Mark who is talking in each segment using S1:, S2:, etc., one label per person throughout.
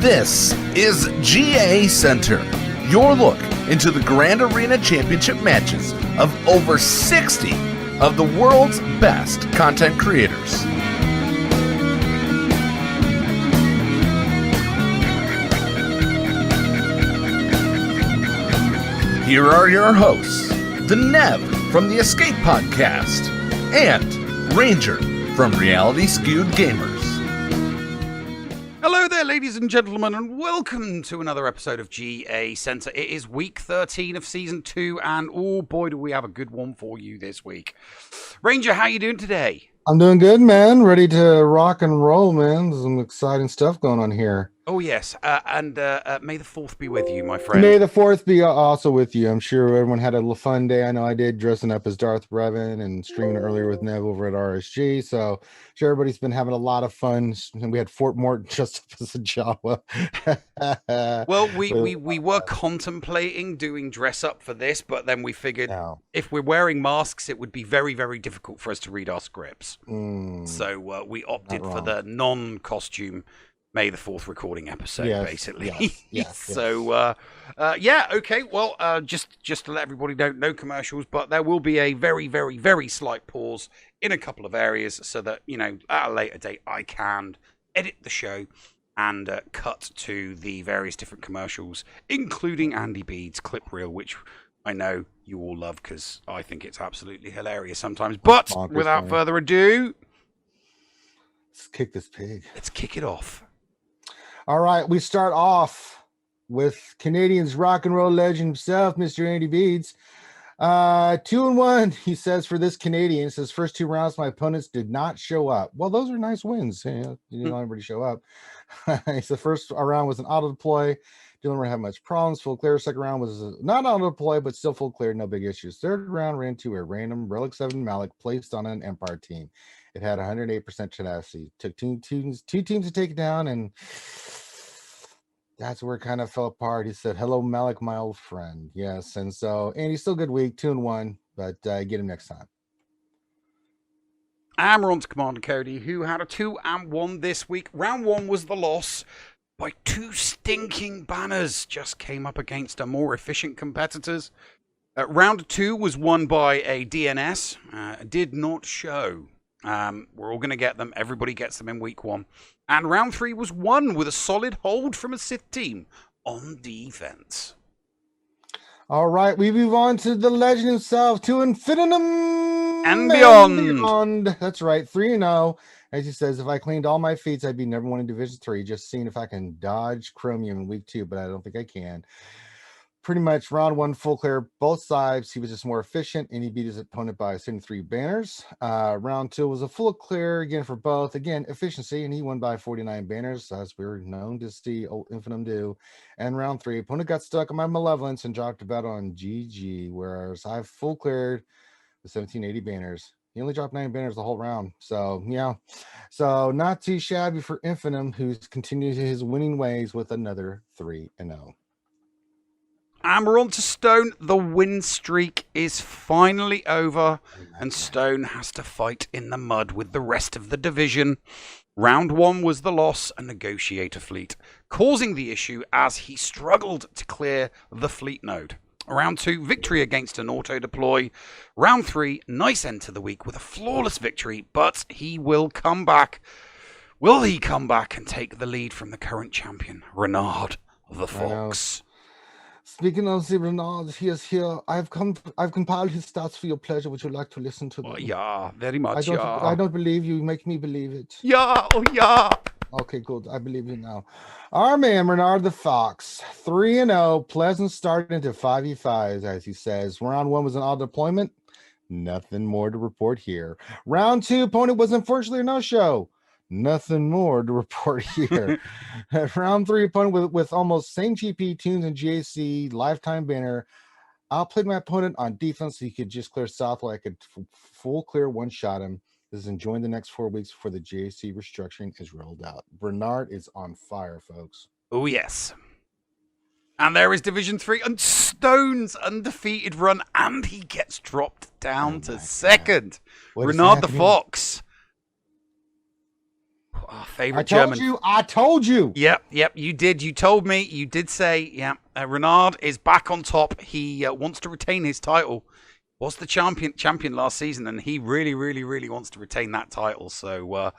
S1: This is GACenter, your look into the Grand Arena Championship matches of over 60 of the world's best content creators. Here are your hosts, the Nev from the Escape Podcast and Ranger from Reality Skewed Gamers.
S2: Hello there, ladies and gentlemen, and welcome to another episode of GACenter. It is week 13 of season 2, and oh boy, do we have a good one for you this week. Ranger, how you doing today?
S3: I'm doing good, man. Ready to rock and roll, man. There's some exciting stuff going on here.
S2: Oh, yes. And may the 4th be with you, my friend.
S3: May the 4th be also with you. I'm sure everyone had a little fun day. I know I did, dressing up as Darth Revan and streaming earlier with Nev over at RSG. So sure, everybody's been having a lot of fun. And we had Fort Morton just up as a Jawa.
S2: Well, we were contemplating doing dress up for this, but then we figured if we're wearing masks, it would be very, very difficult for us to read our scripts. So we opted for the non-costume May the 4th recording episode, basically. Yes. So, okay. Well, just to let everybody know, no commercials, but there will be a very, very, very slight pause in a couple of areas so that, you know, at a later date, I can edit the show and cut to the various different commercials, including Andy Bede's clip reel, which I know you all love because I think it's absolutely hilarious sometimes. But without further ado,
S3: let's kick this pig.
S2: Let's kick it off.
S3: All right, we start off with Canadian's rock and roll legend himself, Mr. Andy Bedes. 2-1, he says, for this Canadian. Says, first 2 rounds, my opponents did not show up. Well, those are nice wins. You know, everybody show up. The first round was an auto deploy. Didn't really have much problems. Full clear. Second round was not auto deploy, but still full clear. No big issues. Third round ran to a random Relic 7 Malik placed on an Empire team. It had 108% tenacity. Took two teams to take it down, and that's where it kind of fell apart. He said, hello, Malik, my old friend. Yes, and so Andy's still good week, 2-1, but get him next time.
S2: And we're on to Commander Cody, who had a 2-1 this week. Round 1 was the loss by 2 stinking banners. Just came up against a more efficient competitors. Round 2 was won by a DNS. Did not show. We're all going to get them. Everybody gets them in week 1. And round 3 was won with a solid hold from a Sith team on defense.
S3: All right, we move on to the legend himself, to Infinitum
S2: and beyond.
S3: That's right, 3-0. As he says, if I cleaned all my feats, I'd be number 1 in Division 3. Just seeing if I can dodge Chromium in week 2, but I don't think I can. Pretty much round 1 full clear both sides. He was just more efficient, and he beat his opponent by 73 banners. Round 2 was a full clear again for both. Again, efficiency, and he won by 49 banners, as we were known to see old Infinitum do. And round 3, opponent got stuck on my malevolence and dropped a bet on GG, whereas I full cleared with 1780 banners. He only dropped 9 banners the whole round. So, yeah. So, not too shabby for Infinitum, who's continued his winning ways with another 3-0.
S2: And we're on to Stone. The win streak is finally over, and Stone has to fight in the mud with the rest of the division. Round 1 was the loss, a negotiator fleet, causing the issue as he struggled to clear the fleet node. Round 2, victory against an auto-deploy. Round 3, nice end to the week with a flawless victory, but he will come back. Will he come back and take the lead from the current champion, Renard the Fox?
S3: Speaking of the Renard, he is here. I've compiled his stats for your pleasure. Would you like to listen to them?
S2: Oh, yeah, very much.
S3: I don't believe you. Make me believe it.
S2: Yeah, oh yeah.
S3: Okay, good. I believe you now. Our man, Renard the Fox, 3-0. Pleasant start into 5v5s, as he says. Round 1 was an auto deployment. Nothing more to report here. Round 2, opponent was unfortunately a no-show. Nothing more to report here. Round 3, opponent with almost same GP, tunes, and GAC lifetime banner. Outplayed my opponent on defense so he could just clear south while I could full clear one-shot him. This is enjoying the next 4 weeks before the GAC restructuring is rolled out. Bernard is on fire, folks.
S2: Oh, yes. And there is Division 3 and Stone's undefeated run, and he gets dropped down to second. Renard the Fox. favorite German.
S3: I told you.
S2: Yep, you did. You told me. You did say, Renard is back on top. He wants to retain his title. Was the champion last season, and he really, really, really wants to retain that title. So,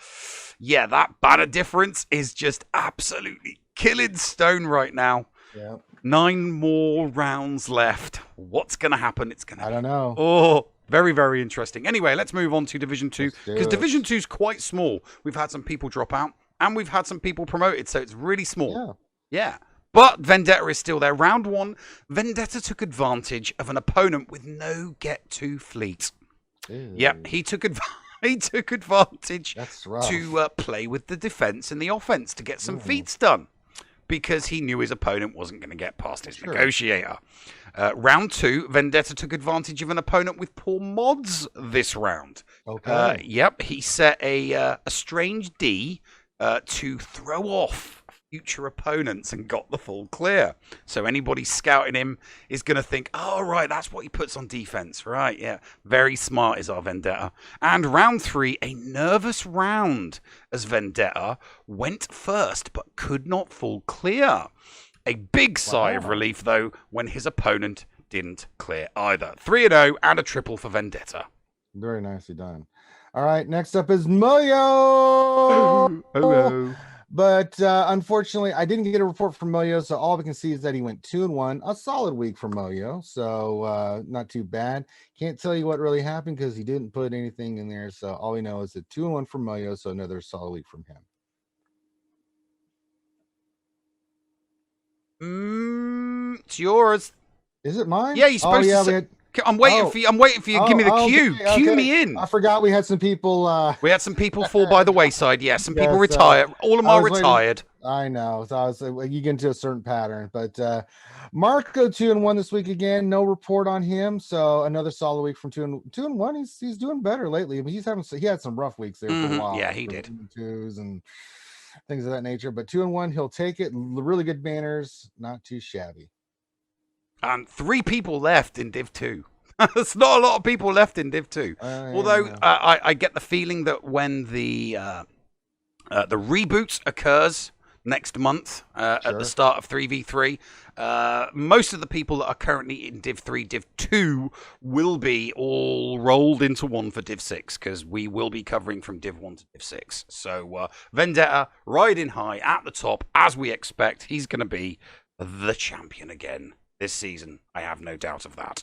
S2: that banner difference is just absolutely killing Stone right now.
S3: Yeah.
S2: 9 more rounds left. What's going to happen? It's going to...
S3: I don't know.
S2: Oh, very, very interesting. Anyway, let's move on to Division 2, because Division 2 is quite small. We've had some people drop out, and we've had some people promoted, so it's really small. Yeah. But Vendetta is still there. Round 1, Vendetta took advantage of an opponent with no get-to fleet.
S3: Ew.
S2: Yep, he took advantage to play with the defense and the offense to get some feats done, because he knew his opponent wasn't going to get past his negotiator. Round 2, Vendetta took advantage of an opponent with poor mods this round.
S3: Okay.
S2: He set a strange D to throw off future opponents and got the full clear. So anybody scouting him is going to think, oh, right, that's what he puts on defense. Right, yeah. Very smart is our Vendetta. And round 3, a nervous round as Vendetta went first but could not full clear. A big sigh of relief, though, when his opponent didn't clear either. 3-0 and a triple for Vendetta.
S3: Very nicely done. All right, next up is Moyo.
S2: Oh.
S3: But unfortunately, I didn't get a report from Moyo, so all we can see is that he went 2-1. A solid week for Moyo, so not too bad. Can't tell you what really happened because he didn't put anything in there. So all we know is that 2-1 for Moyo, so another solid week from him.
S2: It's yours.
S3: Is it mine?
S2: Yeah, you're supposed to say. I'm waiting for you. I'm waiting for you. Give me the cue.
S3: Okay.
S2: Cue me in.
S3: I forgot we had some people.
S2: We had some people fall by the wayside. Yeah, some people retire. All of them are retired.
S3: I know. So I was you get into a certain pattern, but Marco 2-1 this week again. No report on him. So another solid week from 2-1. He's doing better lately. But he had some rough weeks there for a while.
S2: Yeah, he did.
S3: Twos and things of that nature. But 2-1, he'll take it. Really good banners. Not too shabby.
S2: And 3 people left in Div 2. There's not a lot of people left in Div 2. Although I get the feeling that when the reboot occurs next month at the start of 3v3, most of the people that are currently in Div 3, Div 2 will be all rolled into one for Div 6, because we will be covering from Div 1 to Div 6. So Vendetta riding high at the top, as we expect. He's going to be the champion again this season. I have no doubt of that.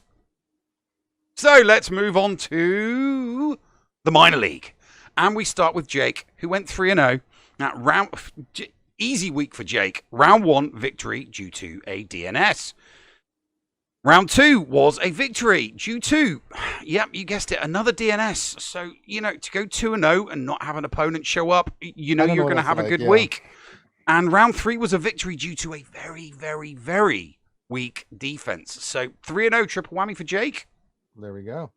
S2: So let's move on to the minor league. And we start with Jake, who went 3-0. Now, easy week for Jake. Round 1, victory due to a DNS. Round 2 was a victory due to, yep, you guessed it, another DNS. So, to go 2-0 and not have an opponent show up, you're going to have a good week. And round 3 was a victory due to a very, very, very weak defense. So 3-0 triple whammy for Jake.
S3: There we go.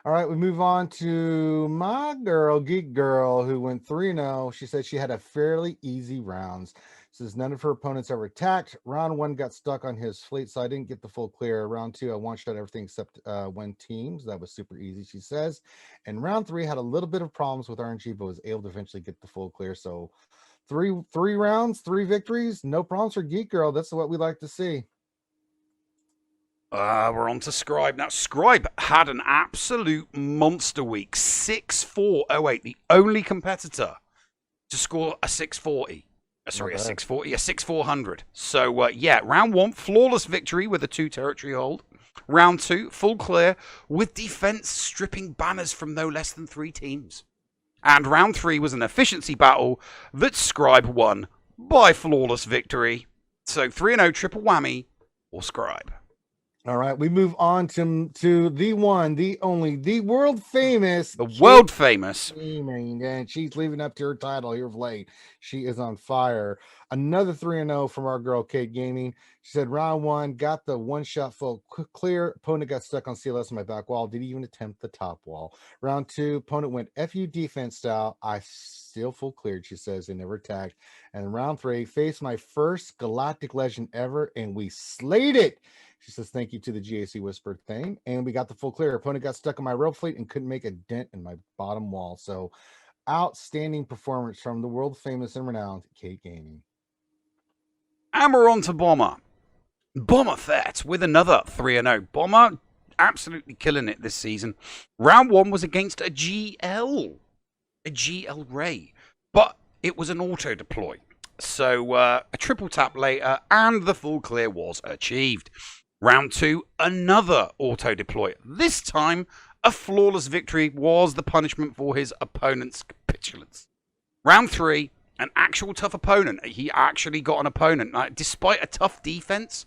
S3: All right, we move on to my girl, Geek Girl, who went 3-0. She said she had a fairly easy rounds. Says none of her opponents ever attacked. Round 1 got stuck on his fleet, so I didn't get the full clear. Round 2, I one-shot everything except one teams. That was super easy, she says. And round 3 had a little bit of problems with RNG, but was able to eventually get the full clear. So three rounds, 3 victories, no problems for Geek Girl. That's what we like to see.
S2: We're on to Scribe. Now, Scribe had an absolute monster week. 6-4-08, the only competitor to score a 640. A 640, a 6400. So, round 1, flawless victory with a 2 territory hold. Round 2, full clear with defense stripping banners from no less than 3 teams. And round 3 was an efficiency battle that Scribe won by flawless victory. So 3-0 triple whammy or Scribe.
S3: All right, we move on to the one, the only, the world famous.
S2: The world famous.
S3: And she's living up to her title here of late. She is on fire. Another 3-0 from our girl, Kate Gaming. She said, round 1, got the one-shot full clear. Opponent got stuck on CLS on my back wall. Didn't even attempt the top wall. Round 2, opponent went FU defense style. I still full cleared, she says. They never attacked. And round 3, faced my first Galactic Legend ever, and we slayed it. She says, thank you to the GAC Whisper thing. And we got the full clear. Opponent got stuck on my rope fleet and couldn't make a dent in my bottom wall. So outstanding performance from the world famous and renowned Kate Gaming.
S2: And we're on to Bomber. Bomber Fett with another 3-0. Bomber absolutely killing it this season. Round 1 was against a GL Ray, but it was an auto deploy. So a triple tap later and the full clear was achieved. Round 2, another auto deploy. This time, a flawless victory was the punishment for his opponent's capitulance. Round 3, an actual tough opponent. He actually got an opponent. Despite a tough defense,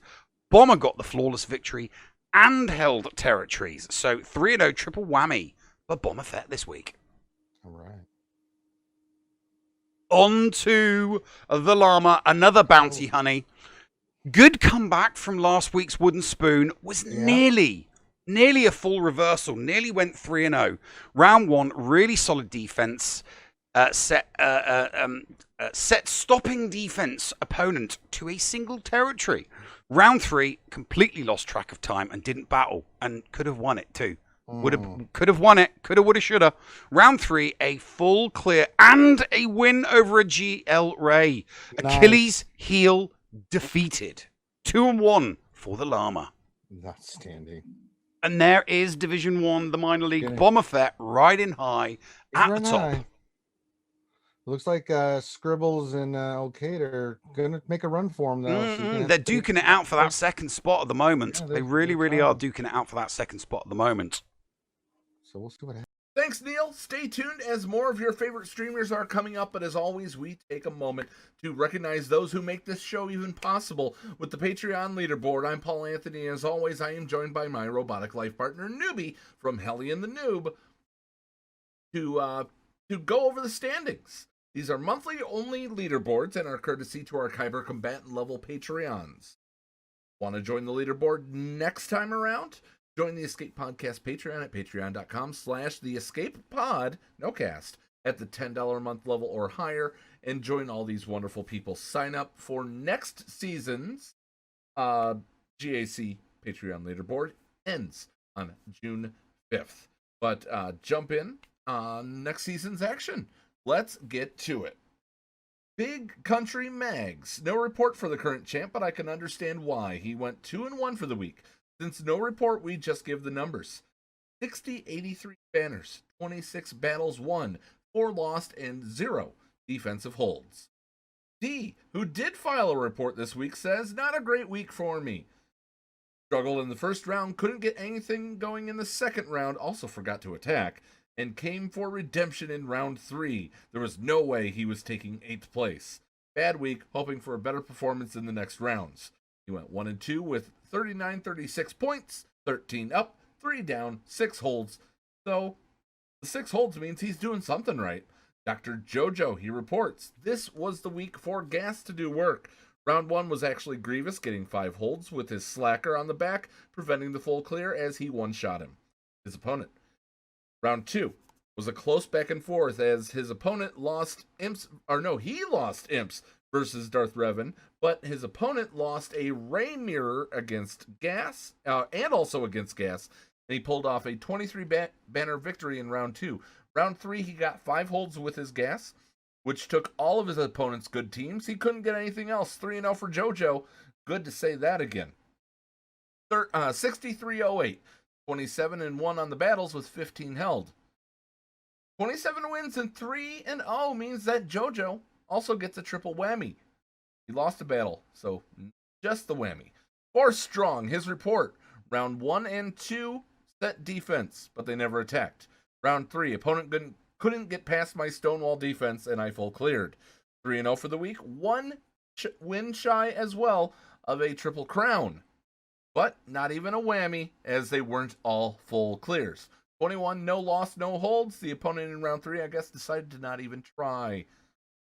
S2: Bomber got the flawless victory and held territories. So 3-0 triple whammy for Bomber Fett this week.
S3: All right.
S2: On to the llama, another bounty honey. Good comeback from last week's wooden spoon. Was nearly a full reversal. Nearly went 3-0. Round 1, really solid defense. Set stopping defense opponent to a single territory. Round 3, completely lost track of time and didn't battle and could have won it too. Could have won it. Coulda, woulda, shoulda. Round 3, a full clear and a win over a GL Ray. Nice. Achilles heel defeated. 2-1 for the llama.
S3: Outstanding.
S2: And there is Division 1, the minor league Bomber Fett riding high at the top.
S3: High. Looks like Scribbles and Okade are going to make a run for him, though. So
S2: they're duking it out for that second spot at the moment. Yeah, they really are duking it out for that second spot at the moment.
S3: So we'll see what happens.
S1: Thanks, Neil. Stay tuned as more of your favorite streamers are coming up. But as always, we take a moment to recognize those who make this show even possible with the Patreon leaderboard. I'm Paul Anthony. As always, I am joined by my robotic life partner, Newbie from Hellion the Noob, to go over the standings. These are monthly only leaderboards and are courtesy to our Kyber combatant level Patreons. Want to join the leaderboard next time around? Join the Escape Podcast Patreon at patreon.com/theescapepod, no cast, at the $10 a month level or higher, and join all these wonderful people. Sign up for next season's GAC Patreon leaderboard. Ends on June 5th. But jump in on next season's action. Let's get to it. Big Country Mags. No report for the current champ, but I can understand why. He went 2-1 for the week. Since no report, we just give the numbers. 60, 83 banners, 26 battles won, 4 lost, and 0 defensive holds. D, who did file a report this week, says, not a great week for me. Struggled in the first round, couldn't get anything going in the second round, also forgot to attack, and came for redemption in round 3. There was no way he was taking 8th place. Bad week, hoping for a better performance in the next rounds. He went 1-2 with 39-36 points, 13 up, 3 down, 6 holds. So, the 6 holds means he's doing something right. Dr. JoJo, he reports, this was the week for Gas to do work. Round 1 was actually Grievous, getting 5 holds with his slacker on the back, preventing the full clear as he one-shot him. His opponent. Round 2 was a close back and forth as his opponent lost imps, he lost imps versus Darth Revan, but his opponent lost a Ray mirror against Gas, and also against Gas, and he pulled off a 23 banner victory in round 2. Round 3, he got 5 holds with his Gas, which took all of his opponent's good teams. He couldn't get anything else. 3-0 for JoJo. Good to say that again. 63-08. 27-1 on the battles with 15 held. 27 wins and 3-0 means that JoJo also gets a triple whammy. He lost a battle, so just the whammy. 4 strong, his report. Round 1 and 2 set defense, but they never attacked. Round 3, opponent couldn't get past my Stonewall defense, and I full cleared. 3-0 for the week. 1 win shy as well of a triple crown. But not even a whammy, as they weren't all full clears. 21, no loss, no holds. The opponent in round 3, I guess, decided to not even try.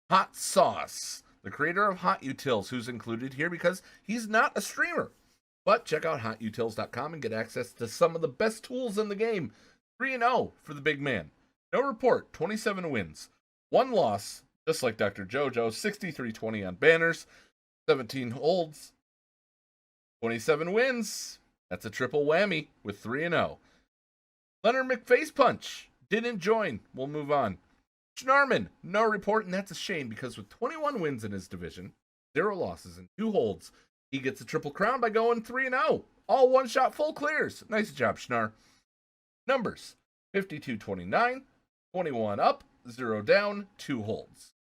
S1: Hot Sauce, the creator of Hot Utils, who's included here because he's not a streamer. But check out hotutils.com and get access to some of the best tools in the game. 3-0 for the big man. No report, 27 wins. 1 loss, just like Dr. JoJo, 63-20 on banners, 17 holds. 27 wins. That's a triple whammy with 3-0. Leonard McFacepunch didn't join. We'll move on. Schnarman, no report, and that's a shame because with 21 wins in his division, 0 losses and 2 holds, he gets a triple crown by going 3-0. All one-shot full clears. Nice job, Schnar. Numbers, 52-29, 21 up, 0 down, 2 holds.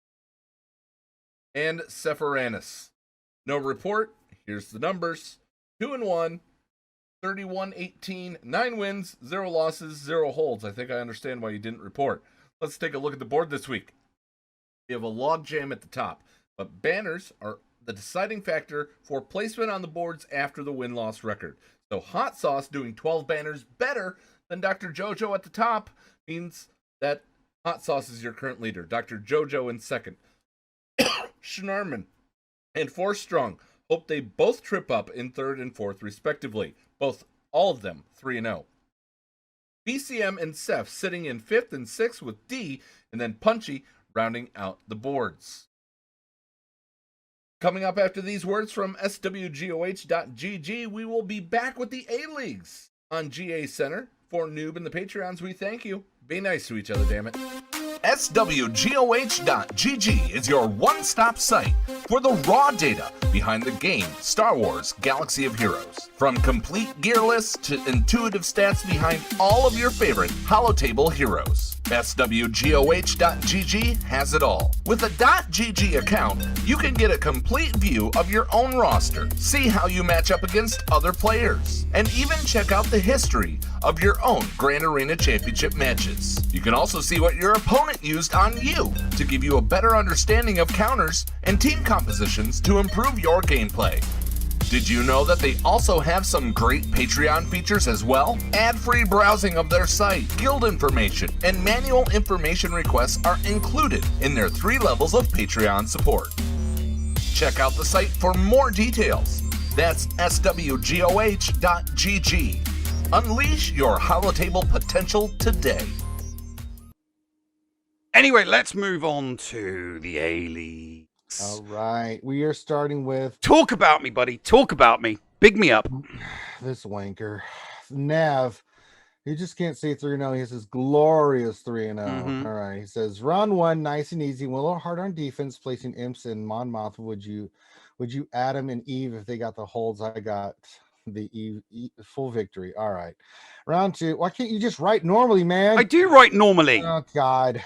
S1: And Sephiranus, no report. Here's the numbers. 2-1, 31-18, 9 wins, 0 losses, 0 holds. I think I understand why you didn't report. Let's take a look at the board this week. We have a log jam at the top, but banners are the deciding factor for placement on the boards after the win-loss record. So Hot Sauce doing 12 banners better than Dr. JoJo at the top means that Hot Sauce is your current leader. Dr. JoJo in second. Schnarman and Force Strong. Hope they both trip up in third and fourth, respectively. All of them, 3-0. BCM and Seth sitting in fifth and sixth with D, and then Punchy rounding out the boards. Coming up after these words from SWGOH.GG, we will be back with the A-Leagues on GACenter. For Noob and the Patreons, we thank you. Be nice to each other, damn it. SWGOH.GG is your one-stop site for the raw data behind the game Star Wars Galaxy of Heroes. From complete gear lists to intuitive stats behind all of your favorite holotable heroes. SWGOH.GG has it all. With a .GG account, you can get a complete view of your own roster, see how you match up against other players, and even check out the history of your own Grand Arena Championship matches. You can also see what your opponent used on you to give you a better understanding of counters and team compositions to improve your gameplay. Did you know that they also have some great Patreon features as well? Ad-free browsing of their site, guild information, and manual information requests are included in their 3 levels of Patreon support. Check out the site for more details. That's SWGOH.GG. Unleash your holotable potential today.
S2: Anyway, let's move on to the A-League.
S3: All right, we are starting with...
S2: Talk about me, buddy. Talk about me. Big me up.
S3: This wanker. Nav. You just can't say 3-0. He has this glorious 3-0. All right, he says, round 1, nice and easy. Went a little hard on defense, placing Imps and Monmouth. Would you Adam and Eve if they got the holds? I got the Eve full victory. All right. Round 2. Why can't you just write normally, man?
S2: I do write normally.
S3: Oh, God.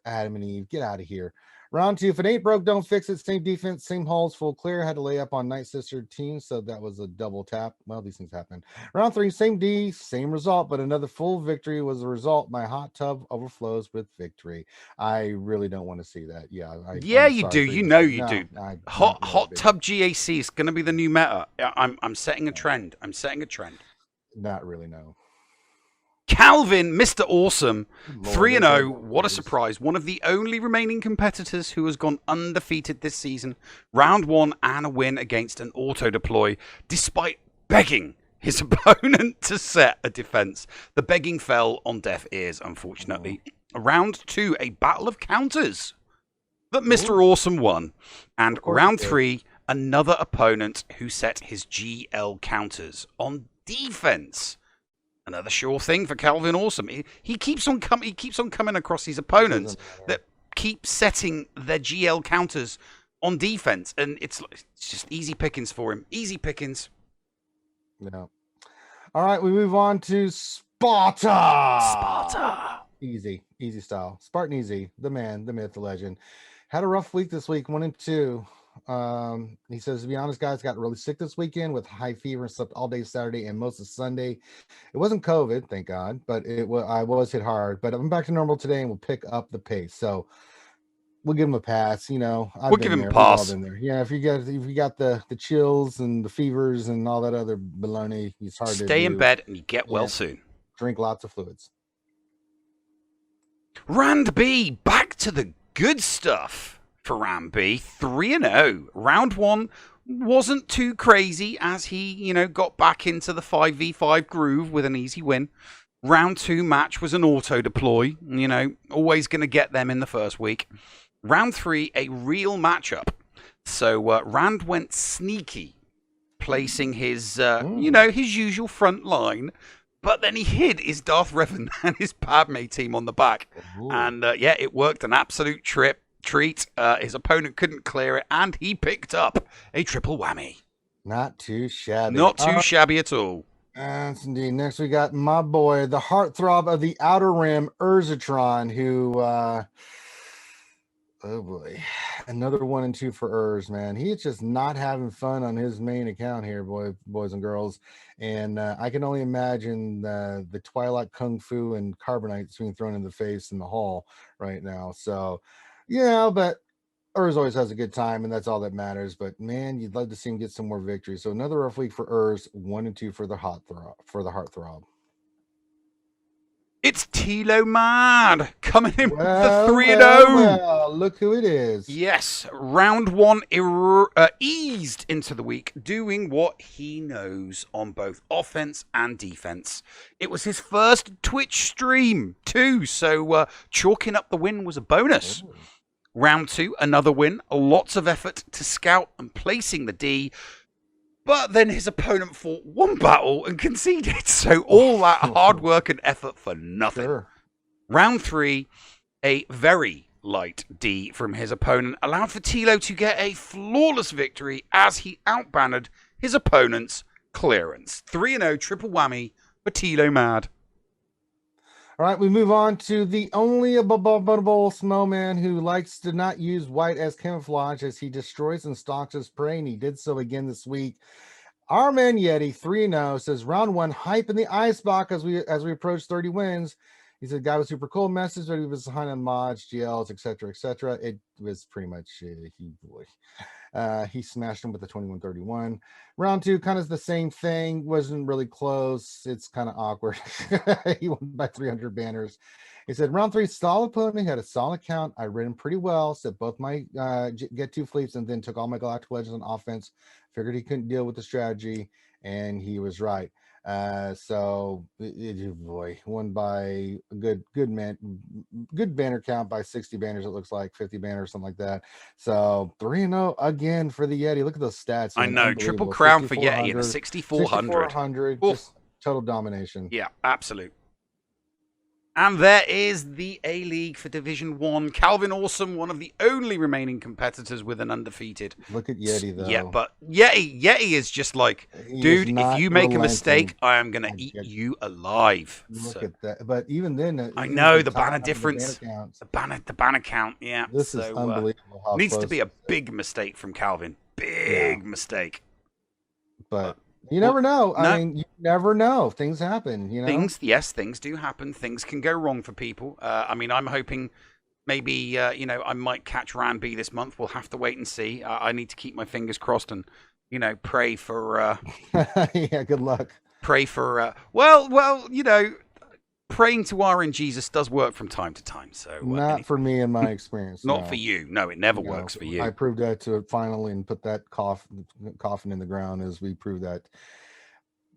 S3: Adam and Eve, get out of here. Round 2, if it ain't broke, don't fix it. Same defense, same holds, full clear. Had to lay up on Night Sister team, so that was a double tap. Well, these things happen. Round 3, same D, same result, but another full victory was the result. My hot tub overflows with victory. I really don't want to see that. Yeah,
S2: you do. You know you do. Hot tub GAC is going to be the new meta. I'm setting a trend.
S3: Not really, no.
S2: Calvin, Mr. Awesome, 3-0. What a surprise. One of the only remaining competitors who has gone undefeated this season. Round 1 and a win against an auto-deploy, despite begging his opponent to set a defense. The begging fell on deaf ears, unfortunately. Round 2, a battle of counters that Mr. Awesome won. And round 3, another opponent who set his GL counters on defense. Another sure thing for Calvin Awesome. He keeps on coming across these opponents that keep setting their GL counters on defense, and it's just easy pickings for him. Easy pickings.
S3: No. All right, we move on to Sparta. Easy style. Spartan Easy, the man, the myth, the legend. Had a rough week this week, 1-2. He says, to be honest, guys, got really sick this weekend with high fever and slept all day Saturday and most of Sunday. It wasn't COVID, thank God, but I was hit hard. But I'm back to normal today and we'll pick up the pace. So we'll give him a pass. You know,
S2: we'll give him a pass.
S3: Yeah, if you got the chills and the fevers and all that other baloney, it's hard to
S2: stay in bed and you get well soon.
S3: Drink lots of fluids.
S2: Rand B, back to the good stuff. For Ram B, 3-0. Round 1 wasn't too crazy as he, got back into the 5v5 groove with an easy win. Round 2 match was an auto deploy, always going to get them in the first week. Round 3, a real matchup. So Rand went sneaky, placing his, his usual front line. but then he hid his Darth Revan and his Padme team on the back. Ooh. And it worked an absolute treat. His opponent couldn't clear it, and he picked up a triple whammy.
S3: Not too shabby.
S2: Not too shabby at all.
S3: Yes, indeed. Next, we got my boy, the heartthrob of the Outer Rim, Urzatron, who, oh boy, another 1 and 2 for Urz, man. He's just not having fun on his main account here, boys and girls. And I can only imagine the Twilight Kung Fu and Carbonite that's being thrown in the face in the hall right now. So, but Urz always has a good time, and that's all that matters. But man, you'd love to see him get some more victories. So another rough week for Urz, 1 and 2 for the heartthrob.
S2: It's Tilo Mad coming in with the 3-0.
S3: Well, look who it is.
S2: Yes, round 1 eased into the week, doing what he knows on both offense and defense. It was his first Twitch stream too, so chalking up the win was a bonus. Oh. Round 2, another win, lots of effort to scout and placing the D, but then his opponent fought one battle and conceded, so all that hard work and effort for nothing. Sure. Round 3, a very light D from his opponent allowed for Tilo to get a flawless victory as he outbannered his opponent's clearance. 3-0 triple whammy for Tilo Mad.
S3: All right, we move on to the only abominable snowman who likes to not use white as camouflage as he destroys and stalks his prey, and he did so again this week. Our man Yeti, 3-0, says round 1, hype in the ice box as we approach 30 wins. He said, guy was super cool message, but he was behind on mods, GLs, etc., etc. It was pretty much, he smashed him with the 21-31. Round 2, kind of the same thing. Wasn't really close. It's kind of awkward. He won by 300 banners. He said, round 3, solid opponent. Had a solid count. I read him pretty well. Said both my get 2 fleets and then took all my Galactic Legends on offense. Figured he couldn't deal with the strategy, and he was right. Boy, won by a good banner count by 60 banners. It looks like 50 banners, something like that. So 3-0 again for the Yeti. Look at those stats.
S2: I know, triple crown for Yeti and a 6,400.
S3: Just total domination.
S2: Yeah, absolute. And there is the A-League for Division 1. Calvin Awesome, one of the only remaining competitors with an undefeated.
S3: Look at Yeti, though.
S2: Yeah, but Yeti is just like, dude, if you make a mistake, I am going to eat you alive.
S3: Look at that. But even then...
S2: I know, the banner difference. The banner count, yeah.
S3: This is unbelievable.
S2: Needs to be a big mistake from Calvin. Big mistake.
S3: But... You never know. I mean, you never know. Things happen,
S2: Things do happen. Things can go wrong for people. I'm hoping maybe, I might catch Ran B this month. We'll have to wait and see. I need to keep my fingers crossed and, pray for...
S3: yeah, good luck.
S2: Pray for... praying to RNG Jesus does work from time to time. So
S3: not for me in my experience.
S2: Not for you. No, it never works for you.
S3: I proved that to it finally and put that coffin in the ground as we proved that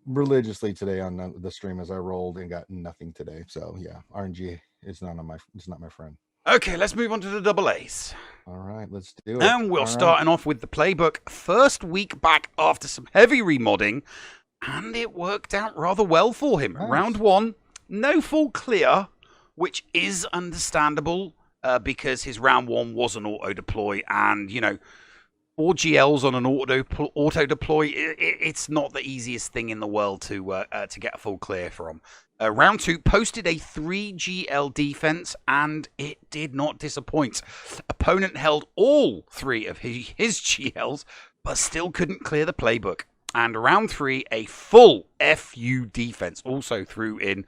S3: religiously today on the stream as I rolled and got nothing today. So yeah, RNG is not my friend.
S2: Okay, let's move on to the double A's.
S3: All right, let's do it.
S2: And we'll starting off with the playbook. First week back after some heavy remodding, and it worked out rather well for him. Nice. Round 1. No full clear, which is understandable because his round 1 was an auto deploy, and 4 GLs on an auto deploy. It's not the easiest thing in the world to get a full clear from. Round 2 posted a 3 GL defense, and it did not disappoint. Opponent held all 3 of his GLs, but still couldn't clear the playbook. And round 3, a full FU defense, also threw in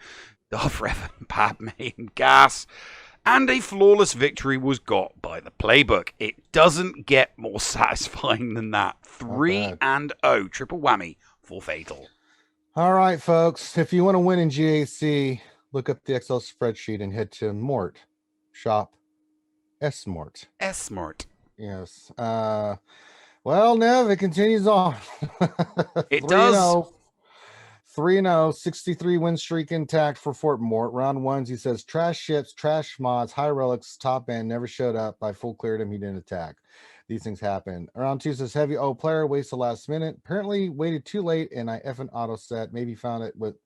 S2: Darth Revan, Padme, and Gas, and a flawless victory was got by the playbook. It doesn't get more satisfying than that. 3-0, triple whammy for Fatal.
S3: All right, folks, if you want to win in GAC, look up the Excel spreadsheet and head to Mort, shop S-Mort.
S2: S-Mort.
S3: Yes. Well, Nev, it continues on.
S2: It does.
S3: 3-0, 63 win streak intact for Fort Mort. Round 1s, he says, trash ships, trash mods, high relics, top end, never showed up. I full cleared him. He didn't attack. These things happen. Round 2 says heavy player waits the last minute. Apparently waited too late and I effing auto set. Maybe found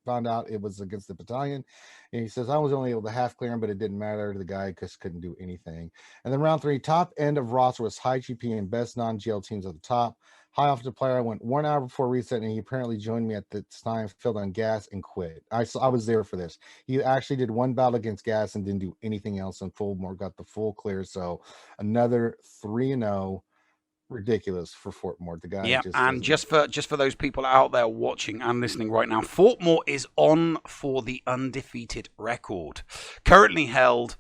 S3: out it was against the battalion. And he says I was only able to half clear him, but it didn't matter. The guy just couldn't do anything. And then round 3, top end of roster was high GP and best non-GL teams at the top. High offensive player. I went 1 hour before reset, and he apparently joined me at the time, filled on gas, and quit. I was there for this. He actually did 1 battle against gas and didn't do anything else, and Fullmore got the full clear. So another 3-0. Ridiculous for Fortmore. The guy.
S2: Yeah, and just for those people out there watching and listening right now, Fortmore is on for the undefeated record, currently held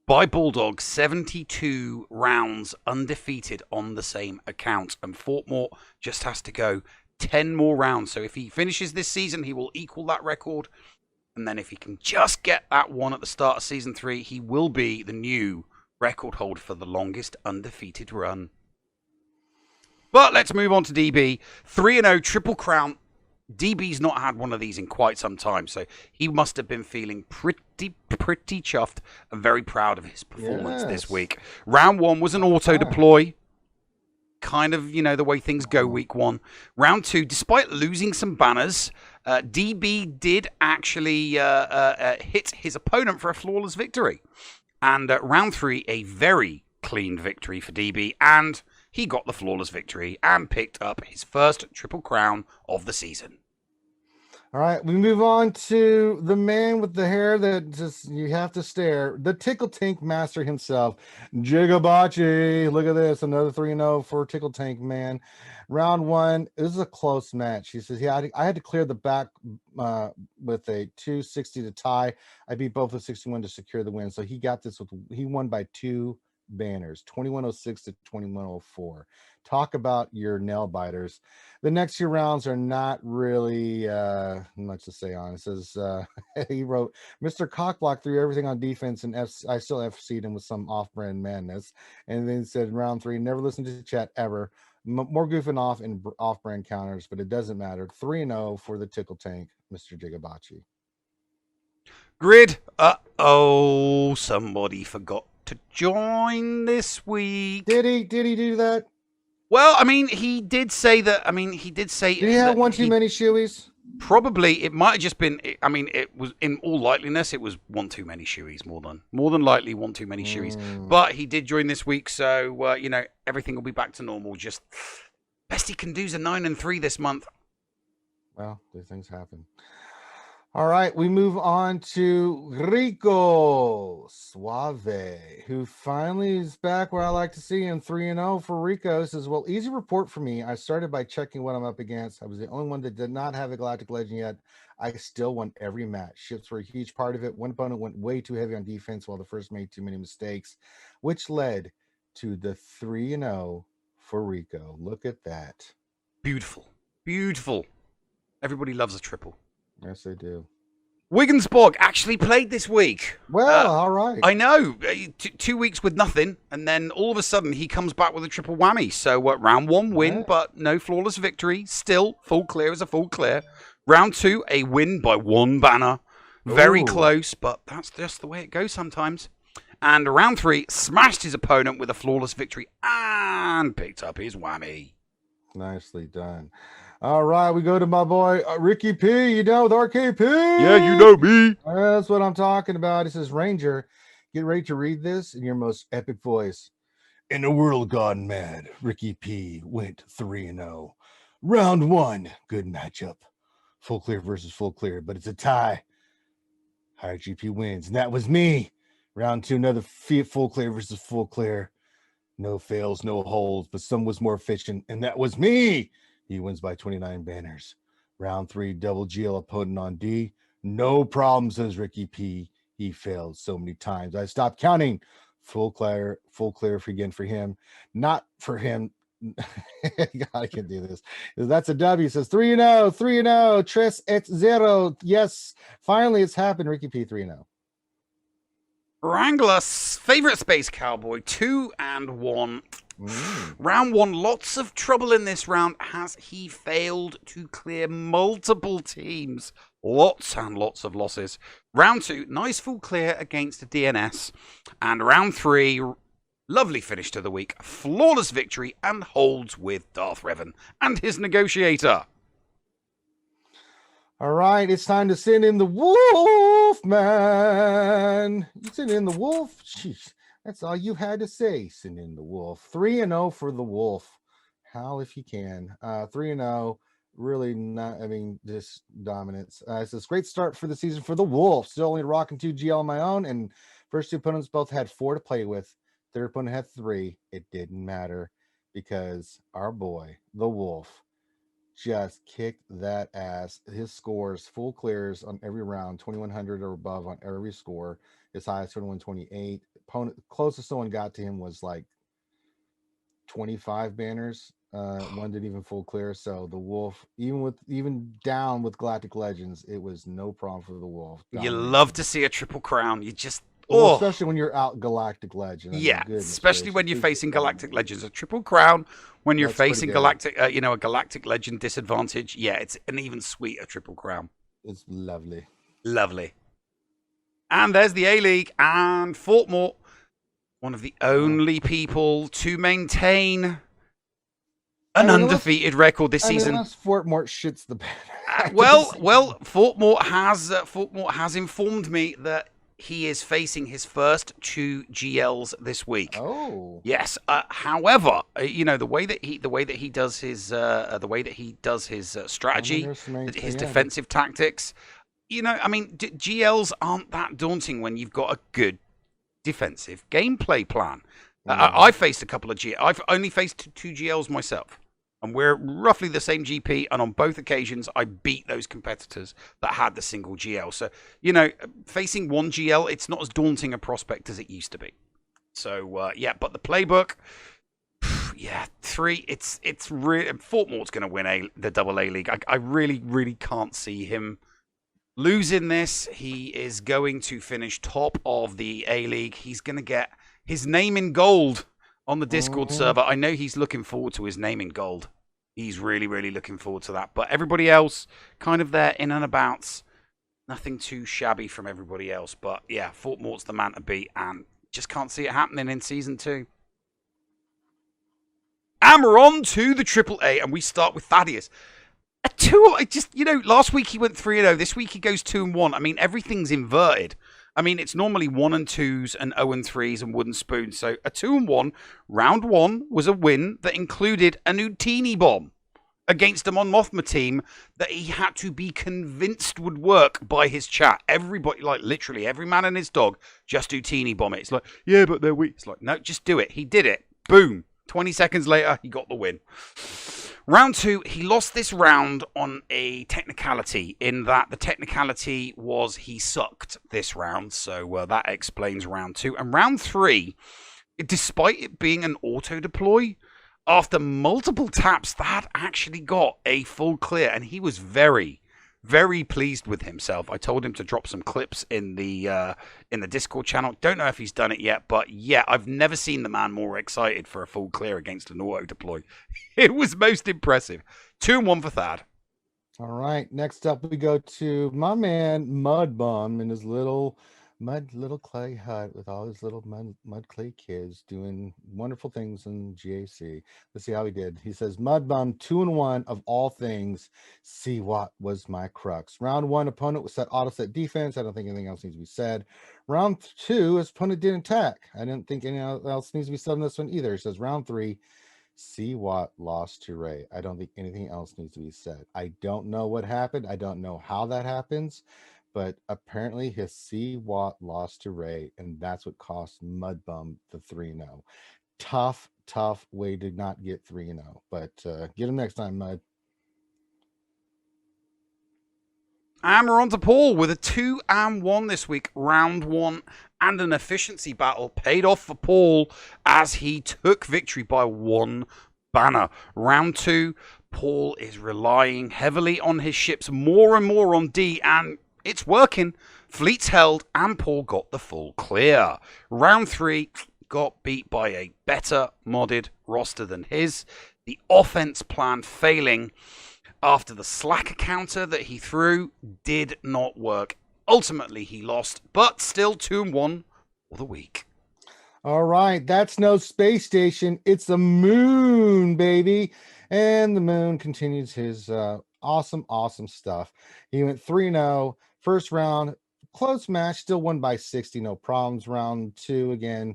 S2: by Bulldog, 72 rounds undefeated on the same account. And Fortmore just has to go 10 more rounds. So if he finishes this season, he will equal that record. And then if he can just get that one at the start of Season 3, he will be the new record holder for the longest undefeated run. But let's move on to DB. 3-0 Triple Crown. DB's not had one of these in quite some time, so he must have been feeling pretty chuffed and very proud of his performance this week. Round 1 was an auto deploy, kind of, the way things go week 1. Round 2, despite losing some banners, DB did actually hit his opponent for a flawless victory. And round 3, a very clean victory for DB, and he got the flawless victory and picked up his first Triple Crown of the season.
S3: All right, we move on to the man with the hair that just you have to stare. The Tickle Tank master himself, Jigabachi. Look at this, another 3-0 for Tickle Tank man. Round 1, this is a close match. He says, yeah, I had to clear the back with a 260 to tie. I beat both of 61 to secure the win. So he got this he won by 2 banners, 2106 to 2104. Talk about your nail biters. The next 2 rounds are not really much to say on. It says he wrote, Mr. Cockblock threw everything on defense, and I still FC'd him with some off-brand madness. And then he said in round 3, never listen to chat ever. More goofing off and off-brand counters, but it doesn't matter. 3-0 for the Tickle Tank, Mr. Jigabachi.
S2: Grid. Somebody forgot to join this week.
S3: Did he do that?
S2: Well, he did say that. Did
S3: he have one too many shoeies?
S2: Probably. It might have just been. It was, in all likeliness, it was one too many shoeies. More than likely, one too many shoeies. But he did join this week, so everything will be back to normal. Just best he can do is a 9-3 this month.
S3: Well, these things happen. All right, we move on to Rico Suave, who finally is back where I like to see him. 3-0 for Rico. He says, well, easy report for me. I started by checking what I'm up against. I was the only one that did not have a Galactic Legend yet. I still won every match. Ships were a huge part of it. One opponent went way too heavy on defense while the first made too many mistakes, which led to the 3-0 for Rico. Look at that.
S2: Beautiful. Beautiful. Everybody loves a triple.
S3: Yes, they do.
S2: Wiggensborg actually played this week.
S3: Well, all right.
S2: I know. 2 weeks with nothing, and then all of a sudden he comes back with a triple whammy. So round 1 win, but no flawless victory. Still, full clear is a full clear. Round 2, a win by 1 banner. Very close, but that's just the way it goes sometimes. And round 3, smashed his opponent with a flawless victory and picked up his whammy.
S3: Nicely done. All right, we go to my boy Ricky P. With RKP.
S2: Yeah, you know me.
S3: That's what I'm talking about. It says, Ranger, get ready to read this in your most epic voice. In a world gone mad, Ricky P. went 3-0. Round 1, good matchup. Full clear versus full clear, but it's a tie. Higher GP wins, and that was me. Round 2, another full clear versus full clear. No fails, no holds, but some was more efficient, and that was me. He wins by 29 banners. Round 3, double GL opponent on D. No problem, says Ricky P. He failed so many times. I stopped counting. Full clear again for him. Not for him. God, I can't do this. That's a W. He says 3-0. Tres et 0. Yes, finally it's happened. Ricky P. 3-0.
S2: Wrangler's favorite space cowboy, 2-1. Round 1, lots of trouble in this round as he failed to clear multiple teams. Lots and lots of losses. Round 2, nice full clear against the DNS. And round 3, Lovely finish to the week, flawless victory, and holds with Darth Revan and his negotiator.
S3: All right, it's time to send in the wolf, man. You send in the wolf? Jeez, that's all you had to say. Send in the wolf. 3-0 for the wolf. How if you can. 3-0. Really not, I mean, just dominance. It's a great start for the season for the wolf. Still only rocking 2 GL on my own, and first 2 opponents both had 4 to play with. Third opponent had 3. It didn't matter because our boy, the wolf, just kicked that ass. His scores, full clears on every round, 2100 or above on every score. His highest 2128. Opponent closest someone got to him was like 25 banners. One didn't even full clear. So the wolf, even down with Galactic Legends, it was no problem for the wolf.
S2: You love to see a triple crown. You just
S3: especially when you're out Galactic Legend.
S2: Yeah, especially when you're facing Galactic Legends. A triple crown when you're facing Galactic, a Galactic Legend disadvantage. Yeah, it's an even sweeter triple crown.
S3: It's lovely.
S2: Lovely. And there's the A-League and Fortmore, one of the only people to maintain an undefeated record this season.
S3: Fortmore shits the bed.
S2: Fortmore has informed me that he is facing his first 2 GLs this week.
S3: Oh,
S2: yes. However, the way that he does his strategy, his defensive tactics. GLs aren't that daunting when you've got a good defensive gameplay plan. I faced a couple of GLs. I've only faced 2 GLs myself. And we're roughly the same GP, and on both occasions, I beat those competitors that had the single GL. So, facing 1 GL, it's not as daunting a prospect as it used to be. So, but the playbook, 3, it's really, Fortmore's going to win the double A League. I really, really can't see him losing this. He is going to finish top of the A League. He's going to get his name in gold on the Discord server. I know he's looking forward to his name in gold. He's really, really looking forward to that. But everybody else, kind of there in and abouts. Nothing too shabby from everybody else. But yeah, Fortmore's the man to beat, and just can't see it happening in Season 2. And we're on to the AAA, and we start with Thaddeus. Last week he went 3-0. This week he goes 2-1. I mean, everything's inverted. I mean, it's normally 1-2s and 0-3s and wooden spoons. So a 2-1, round 1 was a win that included a Nutini bomb against a Mon Mothma team that he had to be convinced would work by his chat. Everybody, like literally every man and his dog, just Nutini bomb it. It's like, yeah, but they're weak. It's like, no, just do it. He did it. Boom. 20 seconds later, he got the win. Round 2, he lost this round on a technicality, in that the technicality was he sucked this round. So that explains round 2. And round 3, despite it being an auto-deploy, after multiple taps, that actually got a full clear. And he was very, very pleased with himself. I told him to drop some clips in the Discord channel. Don't know if he's done it yet, but yeah, I've never seen the man more excited for a full clear against an auto deploy. It was most impressive. 2-1 for Thad.
S3: All right, next up we go to my man Mud Bum in his little clay hut with all his little mud clay kids doing wonderful things in GAC. Let's see how he did. He says, Mud Bum 2-1 of all things. See what was my crux. Round 1, opponent was set auto set defense. I don't think anything else needs to be said. Round 2, his opponent didn't attack. I didn't think anything else needs to be said on this one either. He says, round 3, see what lost to Ray. I don't think anything else needs to be said. I don't know what happened. I don't know how that happens. But apparently his C Watt lost to Ray, and that's what cost Mudbum the 3-0. Tough way to not get 3-0. But get him next time, Mud.
S2: And we're on to Paul with a 2-1 this week. Round 1 and an efficiency battle paid off for Paul as he took victory by 1 banner. Round 2, Paul is relying heavily on his ships, more and more on D, and it's working. Fleets held, and Paul got the full clear. Round 3 got beat by a better modded roster than his. The offense plan failing after the slacker counter that he threw did not work. Ultimately, he lost, but still 2-1 for the week.
S3: All right, that's no space station. It's the moon, baby. And the moon continues his awesome stuff. He went 3-0. First round, close match, still won by 60, no problems. Round 2 again.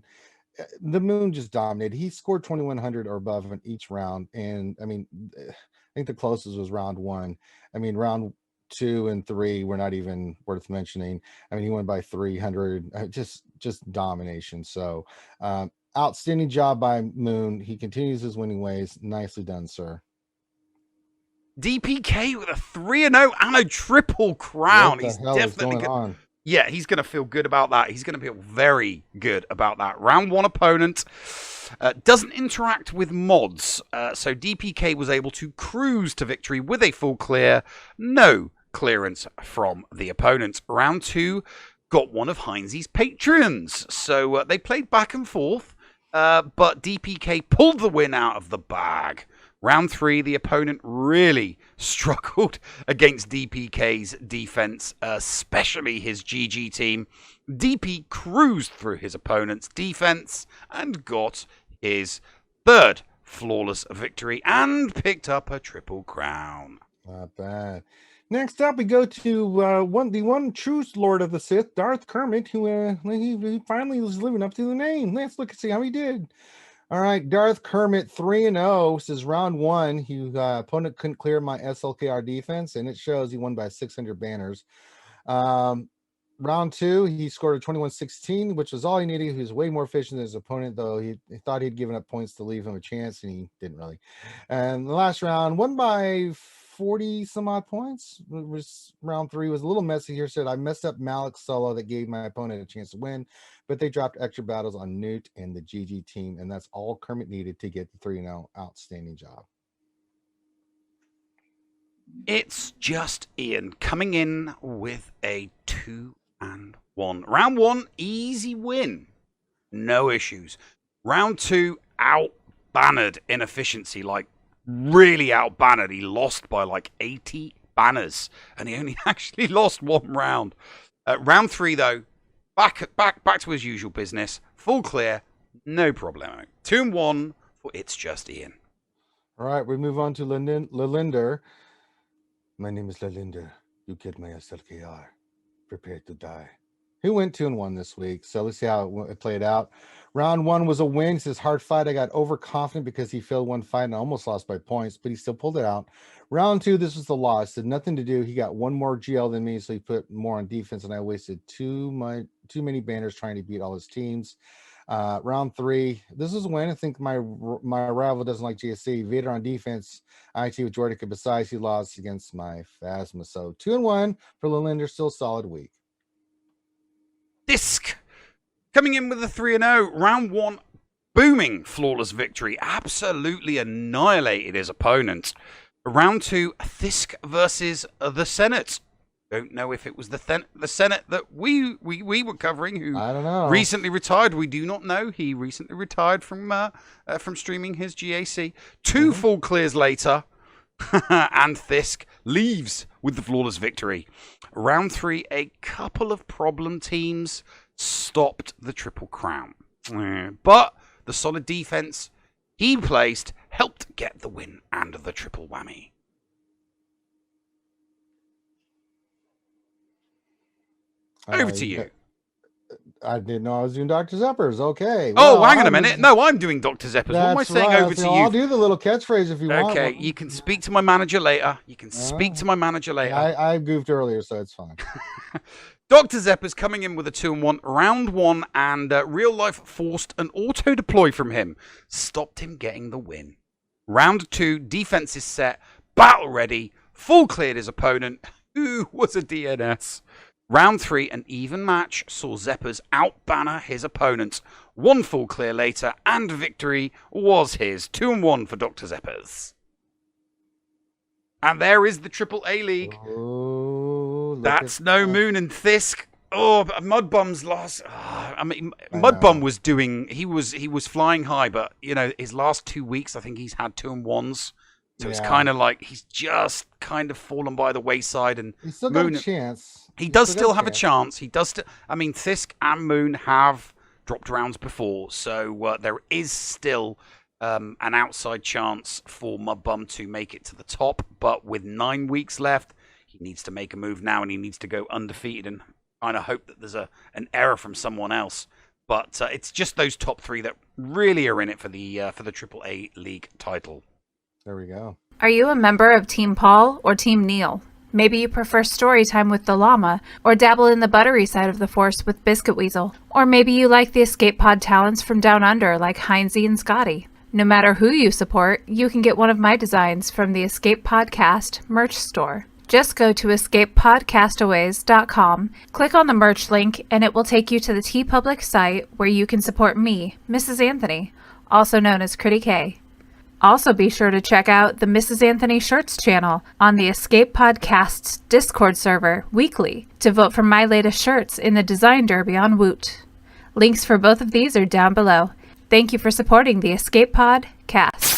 S3: The moon just dominated. He scored 2100 or above in each round. And I mean, I think the closest was round 1. I mean, round 2 and 3 were not even worth mentioning. I mean, he won by 300, just domination. So outstanding job by Moon. He continues his winning ways. Nicely done, sir.
S2: DPK with a 3-0 and a triple crown.
S3: What the hell is going on?
S2: Yeah, he's going to feel good about that. He's going to feel very good about that. Round 1 opponent doesn't interact with mods. So DPK was able to cruise to victory with a full clear. No clearance from the opponent. Round 2 got one of Heinz's patrons. So they played back and forth, but DPK pulled the win out of the bag. Round 3, the opponent really struggled against DPK's defense, especially his GG team. DP cruised through his opponent's defense and got his 3rd flawless victory and picked up a triple crown.
S3: Not bad. Next up, we go to the one true Lord of the Sith, Darth Kermit, who he finally was living up to the name. Let's look and see how he did. All right, Darth Kermit 3-0. This is round 1. Opponent couldn't clear my SLKR defense, and it shows he won by 600 banners. Round 2, he scored a 21-16, which was all he needed. He was way more efficient than his opponent, though he thought he'd given up points to leave him a chance, and he didn't really. And the last round, won by 40 some odd points. Round 3 was a little messy here. Said I messed up Malik's solo that gave my opponent a chance to win, but they dropped extra battles on Newt and the GG team, and that's all Kermit needed to get the 3-0. Outstanding job.
S2: It's just Ian coming in with a 2-1. Round 1, easy win. No issues. Round 2, out-bannered inefficiency, like really out-bannered. He lost by like 80 banners, and he only actually lost 1 round. Round 3, though, back to his usual business. Full clear, no problemo. 2-1 for It's Just Ian.
S3: All right, we move on to Lalinder. My name is Lalinder. You get my SLKR. Prepare to die. He went 2-1 this week, so let's see how it played out. Round 1 was a win. He says, hard fight. I got overconfident because he failed 1 fight and almost lost by points, but he still pulled it out. Round 2, this was the loss. Had nothing to do. He got 1 more GL than me, so he put more on defense, and I wasted too many banners trying to beat all his teams. Round 3, this is a win. I think my rival doesn't like GSC. Vader on defense. IT with Jordica. Besides, he lost against my Phasma. So 2-1 for Lalinder. Still solid week.
S2: Disc coming in with a 3-0. Round 1, booming flawless victory. Absolutely annihilated his opponent. Round 2, Thisk versus the Senate. Don't know if it was the Senate that we were covering, who
S3: I don't know.
S2: Recently retired. We do not know. He recently retired from streaming his GAC. 2 full clears later, and Thisk leaves with the flawless victory. Round 3, a couple of problem teams stopped the triple crown, but the solid defense he placed helped get the win and the triple whammy. Over to you.
S3: I didn't know I was doing Dr. Zeppers. Okay.
S2: Well, hang on a minute. No, I'm doing Dr. Zeppers. What am I saying over to you?
S3: I'll do the little catchphrase if you want.
S2: Okay, you can speak to my manager later. I
S3: goofed earlier, so it's fine.
S2: Dr. Zeppers coming in with a 2-1. Round 1, and real life forced an auto deploy from him. Stopped him getting the win. Round 2, defense is set. Battle ready. Full cleared his opponent, who was a DNS. Round 3, an even match, saw Zeppers out-banner his opponents. 1 full clear later, and victory was his. 2-1 for Dr. Zeppers. And there is the Triple A League.
S3: Oh,
S2: that's no Moon and Thisk. Oh, but Mudbum's lost. Oh, I mean, Mudbum was doing. He was flying high, but you know, his last 2 weeks, I think he's had 2-1s. So it's kind of like he's just kind of fallen by the wayside. And
S3: he's still got a chance.
S2: He does still have a chance. He does. I mean, Thisk and Moon have dropped rounds before, so there is still an outside chance for Mudbum to make it to the top. But with 9 weeks left, he needs to make a move now, and he needs to go undefeated and kind of hope that there's an error from someone else. But it's just those top 3 that really are in it for the AAA League title.
S3: There we go.
S4: Are you a member of Team Paul or Team Neil? Maybe you prefer story time with the llama, or dabble in the buttery side of the force with Biscuit Weasel. Or maybe you like the escape pod talents from Down Under like Heinzie and Scotty. No matter who you support, you can get one of my designs from the Escape Podcast merch store. Just go to escapepodcastaways.com, click on the merch link, and it will take you to the TeePublic site where you can support me, Mrs. Anthony, also known as Critty K. Also be sure to check out the Mrs. Anthony Shirts channel on the Escape Podcast's Discord server weekly to vote for my latest shirts in the Design Derby on Woot. Links for both of these are down below. Thank you for supporting the Escape Podcast.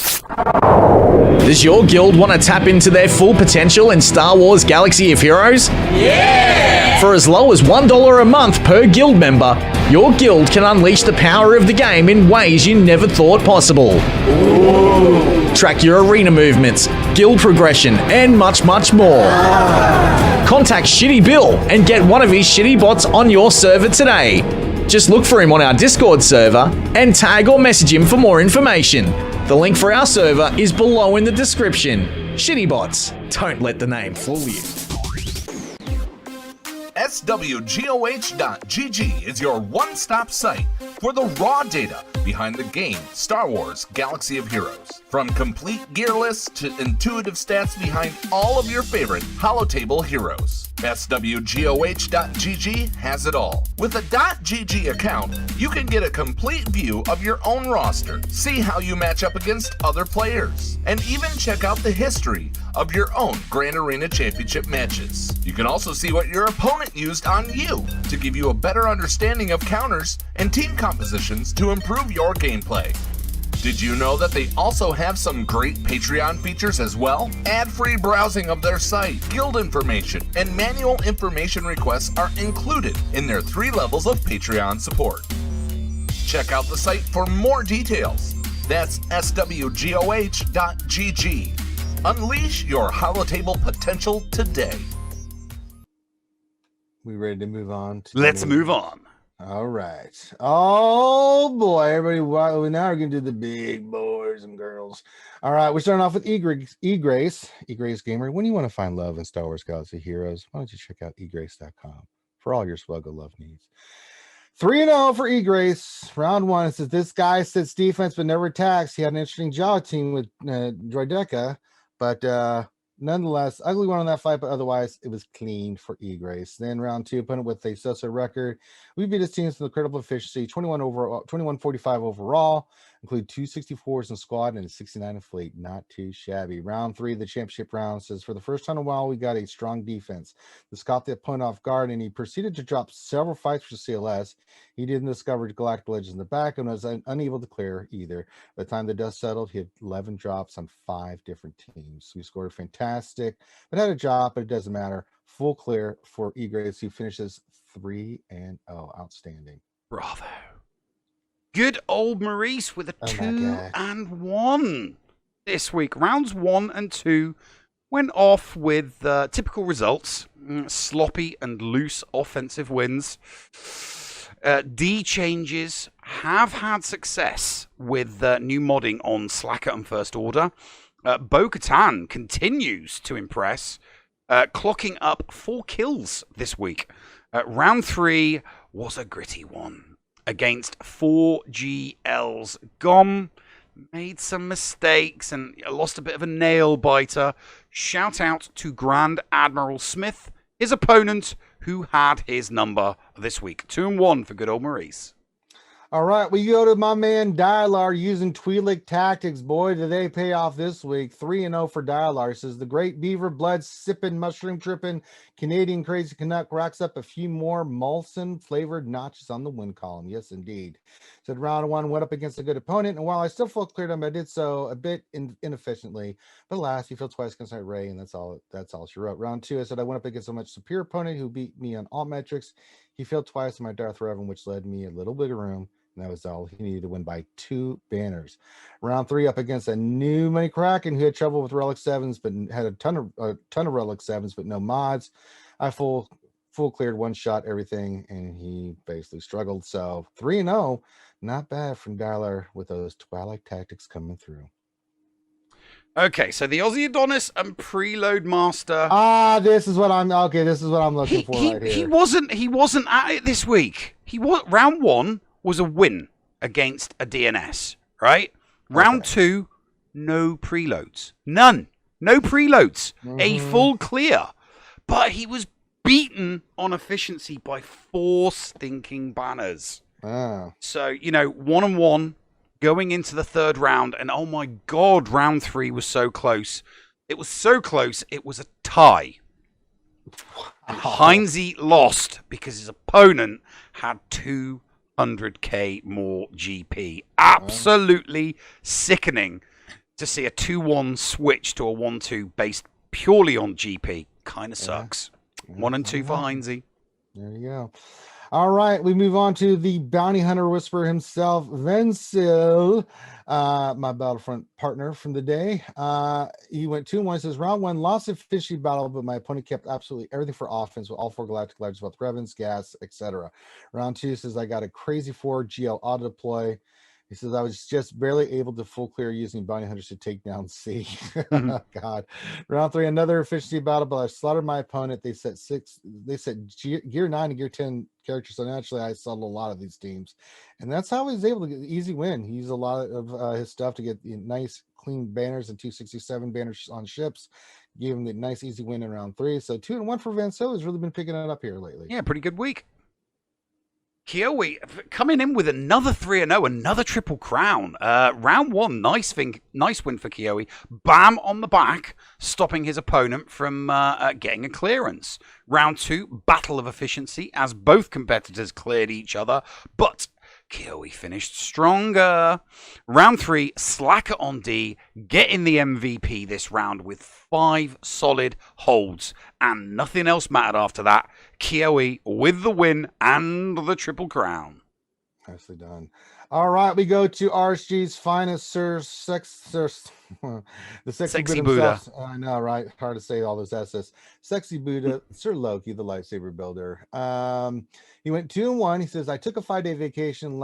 S5: Does your guild want to tap into their full potential in Star Wars Galaxy of Heroes? Yeah! For as low as $1 a month per guild member, your guild can unleash the power of the game in ways you never thought possible. Ooh. Track your arena movements, guild progression, and much, much more. Contact Shitty Bill and get one of his shitty bots on your server today. Just look for him on our Discord server and tag or message him for more information. The link for our server is below in the description. Shitty bots, don't let the name fool you.
S1: SWGOH.GG is your one-stop site for the raw data behind the game Star Wars Galaxy of Heroes. From complete gear lists to intuitive stats behind all of your favorite holotable heroes. SWGOH.GG has it all. With a .GG account, you can get a complete view of your own roster, see how you match up against other players, and even check out the history of your own Grand Arena Championship matches. You can also see what your opponent used on you to give you a better understanding of counters and team compositions to improve your gameplay. Did you know that they also have some great Patreon features as well? Ad-free browsing of their site, guild information, and manual information requests are included in their 3 levels of Patreon support. Check out the site for more details. That's SWGOH.GG. Unleash your holotable potential today.
S3: We ready to move on?
S2: Let's move on.
S3: All right. Oh boy, everybody! Now we're gonna do the big boys and girls. All right, we're starting off with E-Grace Gamer. When you want to find love in Star Wars Galaxy Heroes, why don't you check out egrace.com for all your SWGOH love needs. 3-0 for E-Grace. Round 1. It says this guy sits defense but never attacks. He had an interesting jaw team with Droideka, but nonetheless, ugly one on that fight, but otherwise it was clean for E-Grace. Then round 2, opponent with a so-so record. We beat his teams to the critical efficiency, 21-45 overall, include 2 64s in squad and a 69 in fleet. Not too shabby. Round 3, the championship round, says for the first time in a while, we got a strong defense. This caught the opponent off guard, and he proceeded to drop several fights for CLS. He didn't discover Galactic Legends in the back and was unable to clear either. By the time the dust settled, he had 11 drops on 5 different teams. We scored fantastic, but had a job, but it doesn't matter. Full clear for E-Grace, who finishes 3-0. Outstanding.
S2: Bravo. Good old Maurice with a 2-1 this week. Rounds 1 and 2 went off with typical results. Sloppy and loose offensive wins. D changes have had success with new modding on Slacker and First Order. Bo-Katan continues to impress, clocking up 4 kills this week. Round 3 was a gritty one against 4GL's GOM. Made some mistakes and lost a bit of a nail biter. Shout out to Grand Admiral Smith, his opponent, who had his number this week. 2-1 for good old Maurice.
S3: All right, we go to my man Dialar using Twi'lek tactics. Boy, did they pay off this week. 3-0 for Dialar. Says the great beaver blood sipping, mushroom tripping Canadian crazy Canuck racks up a few more Molson flavored notches on the win column. Yes, indeed. Said round 1 went up against a good opponent, and while I still felt cleared him, I did so a bit inefficiently. But last, he failed twice against Ray, and that's all she wrote. Round 2, I said I went up against a much superior opponent who beat me on all metrics. He failed twice on my Darth Revan, which led me a little bigger room And that was all he needed to win by 2 banners. Round 3 up against a new Money Kraken who had trouble with Relic 7s, but had a ton of Relic 7s, but no mods. I full cleared, one shot everything, and he basically struggled. So 3-0, not bad from Darlar with those Twilight tactics coming through.
S2: Okay, so the Aussie Adonis and Preload Master.
S3: This is what I'm looking for right here.
S2: He wasn't at it this week. Round 1 was a win against a DNS, right? Round 2, no preloads. None. No preloads. A full clear. But he was beaten on efficiency by 4 stinking banners. So, 1-1 going into the 3rd round, and oh my God, round 3 was so close. It was so close, it was a tie. And Heinze lost because his opponent had 200k more GP. Absolutely sickening to see a 2-1 switch to a 1-2 based purely on GP. Kind of sucks. 1 and 2 for Heinze.
S3: There you go. All right, we move on to the bounty hunter whisperer himself, Vencil, my Battlefront partner from the day. He went 2-1. He says, round 1, lost a fishy battle, but my opponent kept absolutely everything for offense with all 4 Galactic Legends, both Revens, Gas, etc. Round 2 says, I got a crazy 4 GL auto deploy. He says, I was just barely able to full clear using bounty hunters to take down C. Oh, God. Round 3, another efficiency battle, but I slaughtered my opponent. They set gear 9 and gear 10 characters. So naturally, I sold a lot of these teams. And that's how he was able to get an easy win. He used a lot of his stuff to get nice, clean banners and 267 banners on ships. Gave him the nice, easy win in round 3. So 2-1 for Vencil has really been picking it up here lately.
S2: Yeah, pretty good week. Kiyowi coming in with another 3-0, another triple crown. Round 1, nice win for Kiyowi. Bam on the back, stopping his opponent from getting a clearance. Round 2, battle of efficiency as both competitors cleared each other, but Kiyowi finished stronger. Round 3, slacker on D, getting the MVP this round with 5 solid holds, and nothing else mattered after that. Kiyowi with the win and the triple crown.
S3: Nicely done. All right, we go to RSG's finest, the sexy Buddha. I know, right? Hard to say all those S's. Sexy Buddha, Sir Loki, the lightsaber builder. He went 2-1. He says, I took a 5-day vacation,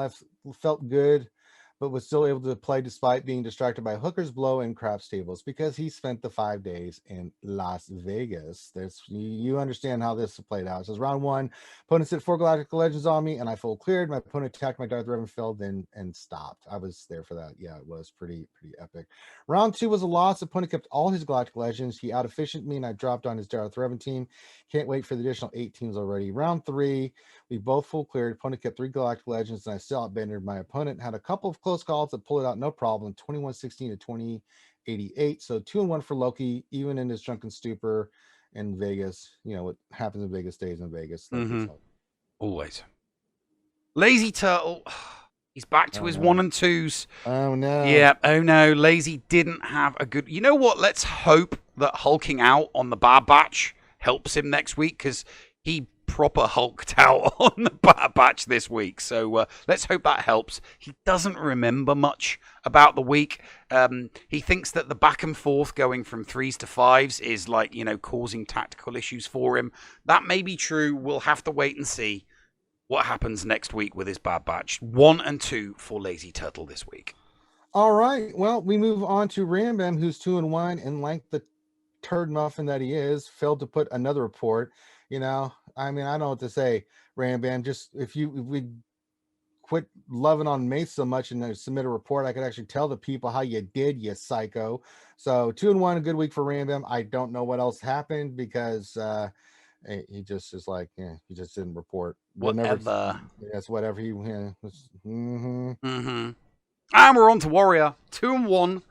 S3: felt good, but was still able to play despite being distracted by Hooker's Blow and craps tables because he spent the 5 days in Las Vegas. You understand how this played out. It says round 1, opponent set 4 Galactic Legends on me and I full cleared. My opponent attacked my Darth Revan field and stopped. I was there for that. Yeah, it was pretty epic. Round 2 was a loss. Opponent kept all his Galactic Legends. He out efficient me and I dropped on his Darth Revan team. Can't wait for the additional 8 teams already. Round 3, we both full cleared. Opponent kept 3 Galactic Legends and I still outbended my opponent. Had a couple of close calls to pull it out, no problem. 21-16 to 20-88. So 2-1 for Loki, even in his drunken stupor in Vegas. You know what happens in Vegas stays in Vegas.
S2: Always. Lazy Turtle. He's back to his 1 and 2s.
S3: Oh no.
S2: Yeah. Oh no. Lazy didn't have a good. You know what? Let's hope that hulking out on the Bad Batch helps him next week because he proper hulked out on the Bad Batch this week. So let's hope that helps. He doesn't remember much about the week. He thinks that the back and forth going from 3s to 5s is like, causing tactical issues for him. That may be true. We'll have to wait and see what happens next week with his Bad Batch. 1 and 2 for Lazy Turtle this week.
S3: All right. Well, we move on to Rambam, who's 2-1, and like the turd muffin that he is, failed to put another report. I don't know what to say, Rambam. Just if we quit loving on Mace so much and submit a report, I could actually tell the people how you did, you psycho. So 2-1, a good week for Rambam. I don't know what else happened because he just is like, he just didn't report.
S2: Whatever.
S3: Yes, whatever.
S2: And we're on to Warrior. 2-1.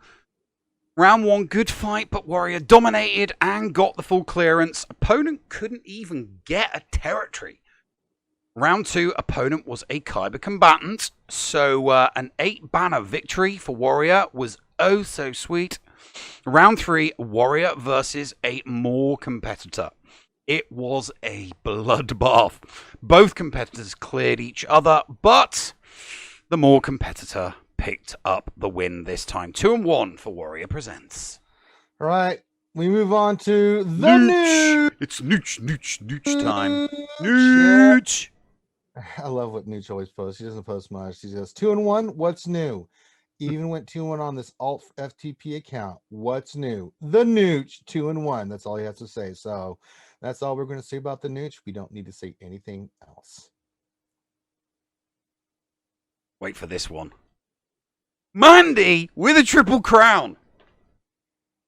S2: Round 1, good fight, but Warrior dominated and got the full clearance. Opponent couldn't even get a territory. Round 2, opponent was a Kyber combatant, so an 8-banner victory for Warrior was oh so sweet. Round 3, Warrior versus a more competitor. It was a bloodbath. Both competitors cleared each other, but the more competitor picked up the win this time. 2-1 for Warrior Presents.
S3: All right. We move on to the Nooch.
S2: It's Nooch time. Nooch.
S3: I love what Nooch always posts. He doesn't post much. He says 2-1. What's new? Even went 2-1 on this alt FTP account. What's new? The Nooch 2-1. That's all he has to say. So that's all we're going to say about the Nooch. We don't need to say anything else.
S2: Wait for this one. Mandy with a triple crown.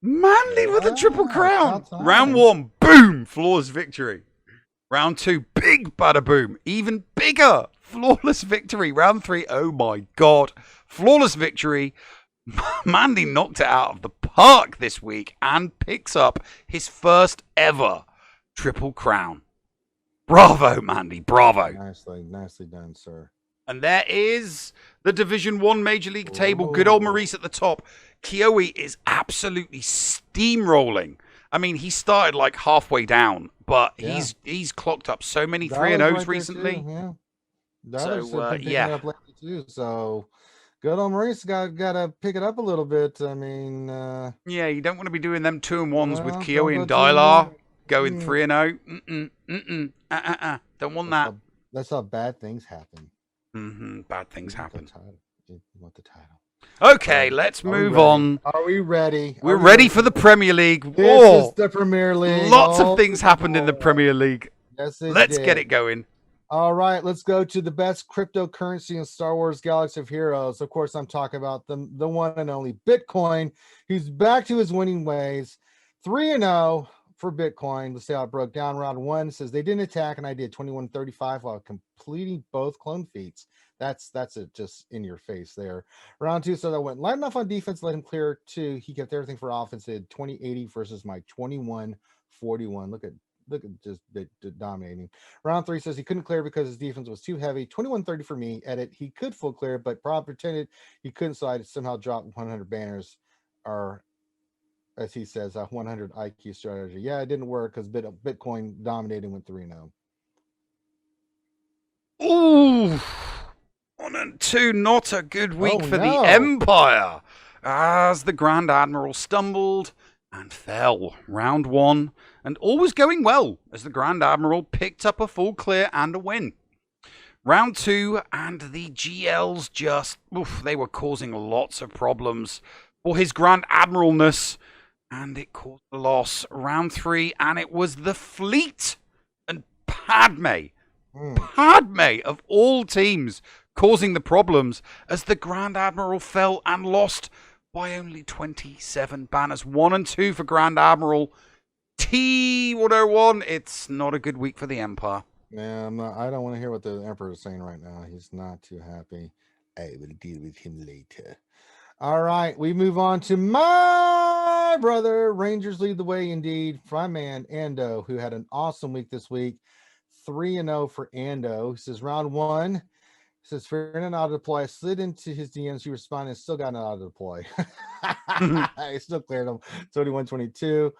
S2: Mandy with a triple crown. Round 1, boom, flawless victory. Round 2, big bada boom, even bigger, flawless victory. Round 3, oh my god, flawless victory. Mandy knocked it out of the park this week and picks up his first ever triple crown. Bravo, Mandy, bravo.
S3: Nicely done, sir.
S2: And there is the Division 1 Major League table. Good old Maurice at the top. Kioe is absolutely steamrolling. I mean, he started like halfway down, but he's clocked up so many 3-0s recently.
S3: Yeah. So good old Maurice got to pick it up a little bit. I mean,
S2: yeah, you don't want to be doing them 2-1s with Kioe and Dylar going 3-0. Don't want that.
S3: That's how bad things happen.
S2: Bad things happen.
S3: You want the title.
S2: Okay, let's move on.
S3: Are we ready?
S2: We're ready for the Premier League.
S3: This is the Premier League.
S2: Lots of things happened in the Premier League.
S3: Yes,
S2: let's get it going.
S3: All right, let's go to the best cryptocurrency in Star Wars Galaxy of Heroes. Of course, I'm talking about the one and only Bitcoin. He's back to his winning ways. 3-0 for Bitcoin. Let's see how it broke down. Round 1 says they didn't attack, and I did 21-35 while completing both clone feats. That's it, just in your face there. Round 2 says I went light enough on defense, let him clear 2. He kept everything for offense. Did 20-80 versus my 21-41. Look at just dominating. Round 3 says he couldn't clear because his defense was too heavy. 21-30 for me. Edit. He could full clear, but Prob pretended he couldn't, so I somehow dropped 100 banners, or as he says, a 100 IQ strategy. Yeah, it didn't work because Bitcoin dominated, went 3-0.
S2: Ooh. 1 and 2, not a good week for the Empire, as the Grand Admiral stumbled and fell. Round 1, and all was going well as the Grand Admiral picked up a full clear and a win. Round 2, and the GLs just, they were causing lots of problems for his Grand Admiralness, and it caused a loss. Round 3, and it was the fleet and Padme of all teams causing the problems as the Grand Admiral fell and lost by only 27 banners. 1 and 2 for Grand Admiral T101. It's not a good week for the Empire.
S3: Yeah, I don't want to hear what the Emperor is saying right now. He's not too happy. I will deal with him later. All right, we move on to my brother. Rangers lead the way indeed. My man, Ando, who had an awesome week this week. 3-0 for Ando. He says, round 1. Says, Ferdinand auto deploy. I slid into his DMs. He responded and still got an auto deploy. He still cleared him. 21-22.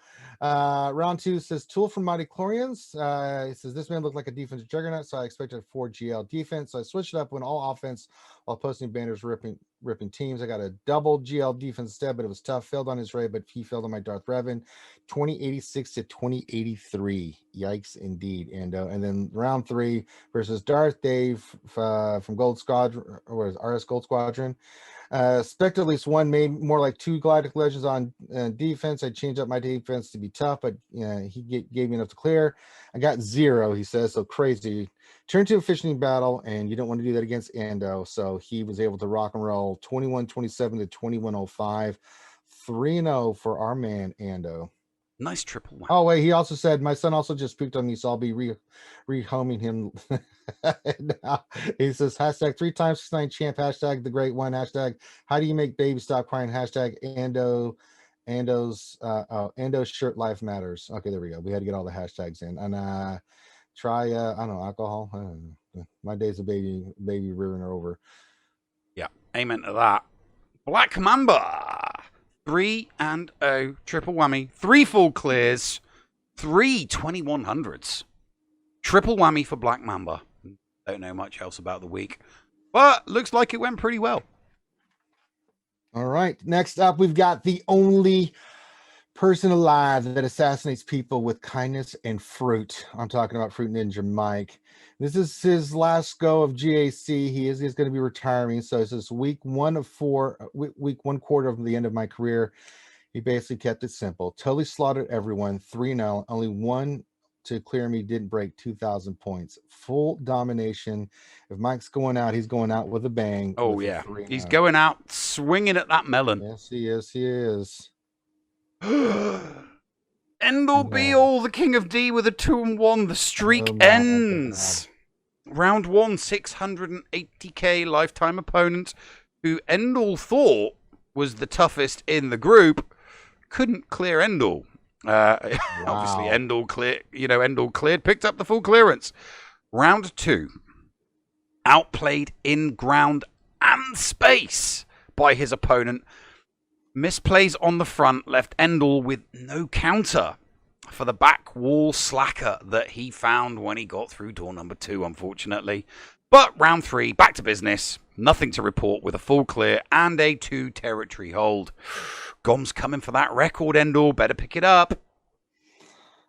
S3: Round 2 says, tool from Mighty Chlorians. He says, this man looked like a defensive juggernaut, so I expected 4 GL defense. So I switched it up, went all offense while posting banners, ripping teams. I got a double GL defense instead, but it was tough. Failed on his raid, but he failed on my Darth Revan. 2086 to 2083. Yikes, indeed. And then round 3 versus Darth Dave from Gold Squadron, or RS Gold Squadron. Expect at least 1, made more like 2 Galactic Legends on defense. I changed up my defense to be tough, but he gave me enough to clear. I got 0, he says, so crazy. Turned to a fishing battle, and you don't want to do that against Ando, so he was able to rock and roll 21-27 to 21-05. 3-0 for our man, Ando.
S2: Nice triple one.
S3: Oh, wait, he also said, my son also just pooped on me, so I'll be rehoming him. He says, hashtag 3 times 69 champ, hashtag the great one, hashtag how do you make baby stop crying, hashtag Ando's shirt life matters. Okay, there we go. We had to get all the hashtags in. And try, I don't know, alcohol. I don't know. My days of baby rearing are over.
S2: Yeah, amen to that. Black Mamba. 3-0 triple whammy, 3 full clears, 3 2100s. Triple whammy for Black Mamba. Don't know much else about the week. But looks like it went pretty well.
S3: All right. Next up, we've got the only person alive that assassinates people with kindness and fruit. I'm talking about Fruit Ninja Mike. This is his last go of GAC. He's going to be retiring. So this is week 1 of 4, week 1/4 of the end of my career. He basically kept it simple. Totally slaughtered everyone. 3-0. Only one to clear me didn't break 2,000 points. Full domination. If Mike's going out, he's going out with a bang.
S2: Oh, yeah. He's going out swinging at that melon.
S3: Yes, he is. He is.
S2: End all be all, the King of D with a 2-1. The streak ends. Round 1, 680k lifetime opponent, who Endall thought was the toughest in the group, couldn't clear Endall. Obviously, Endall cleared, picked up the full clearance. Round 2, outplayed in ground and space by his opponent. Misplays on the front left Endall with no counter for the back wall slacker that he found when he got through door number 2, unfortunately. But round 3, back to business. Nothing to report with a full clear and a 2 territory hold. Gom's coming for that record, Endall. Better pick it up.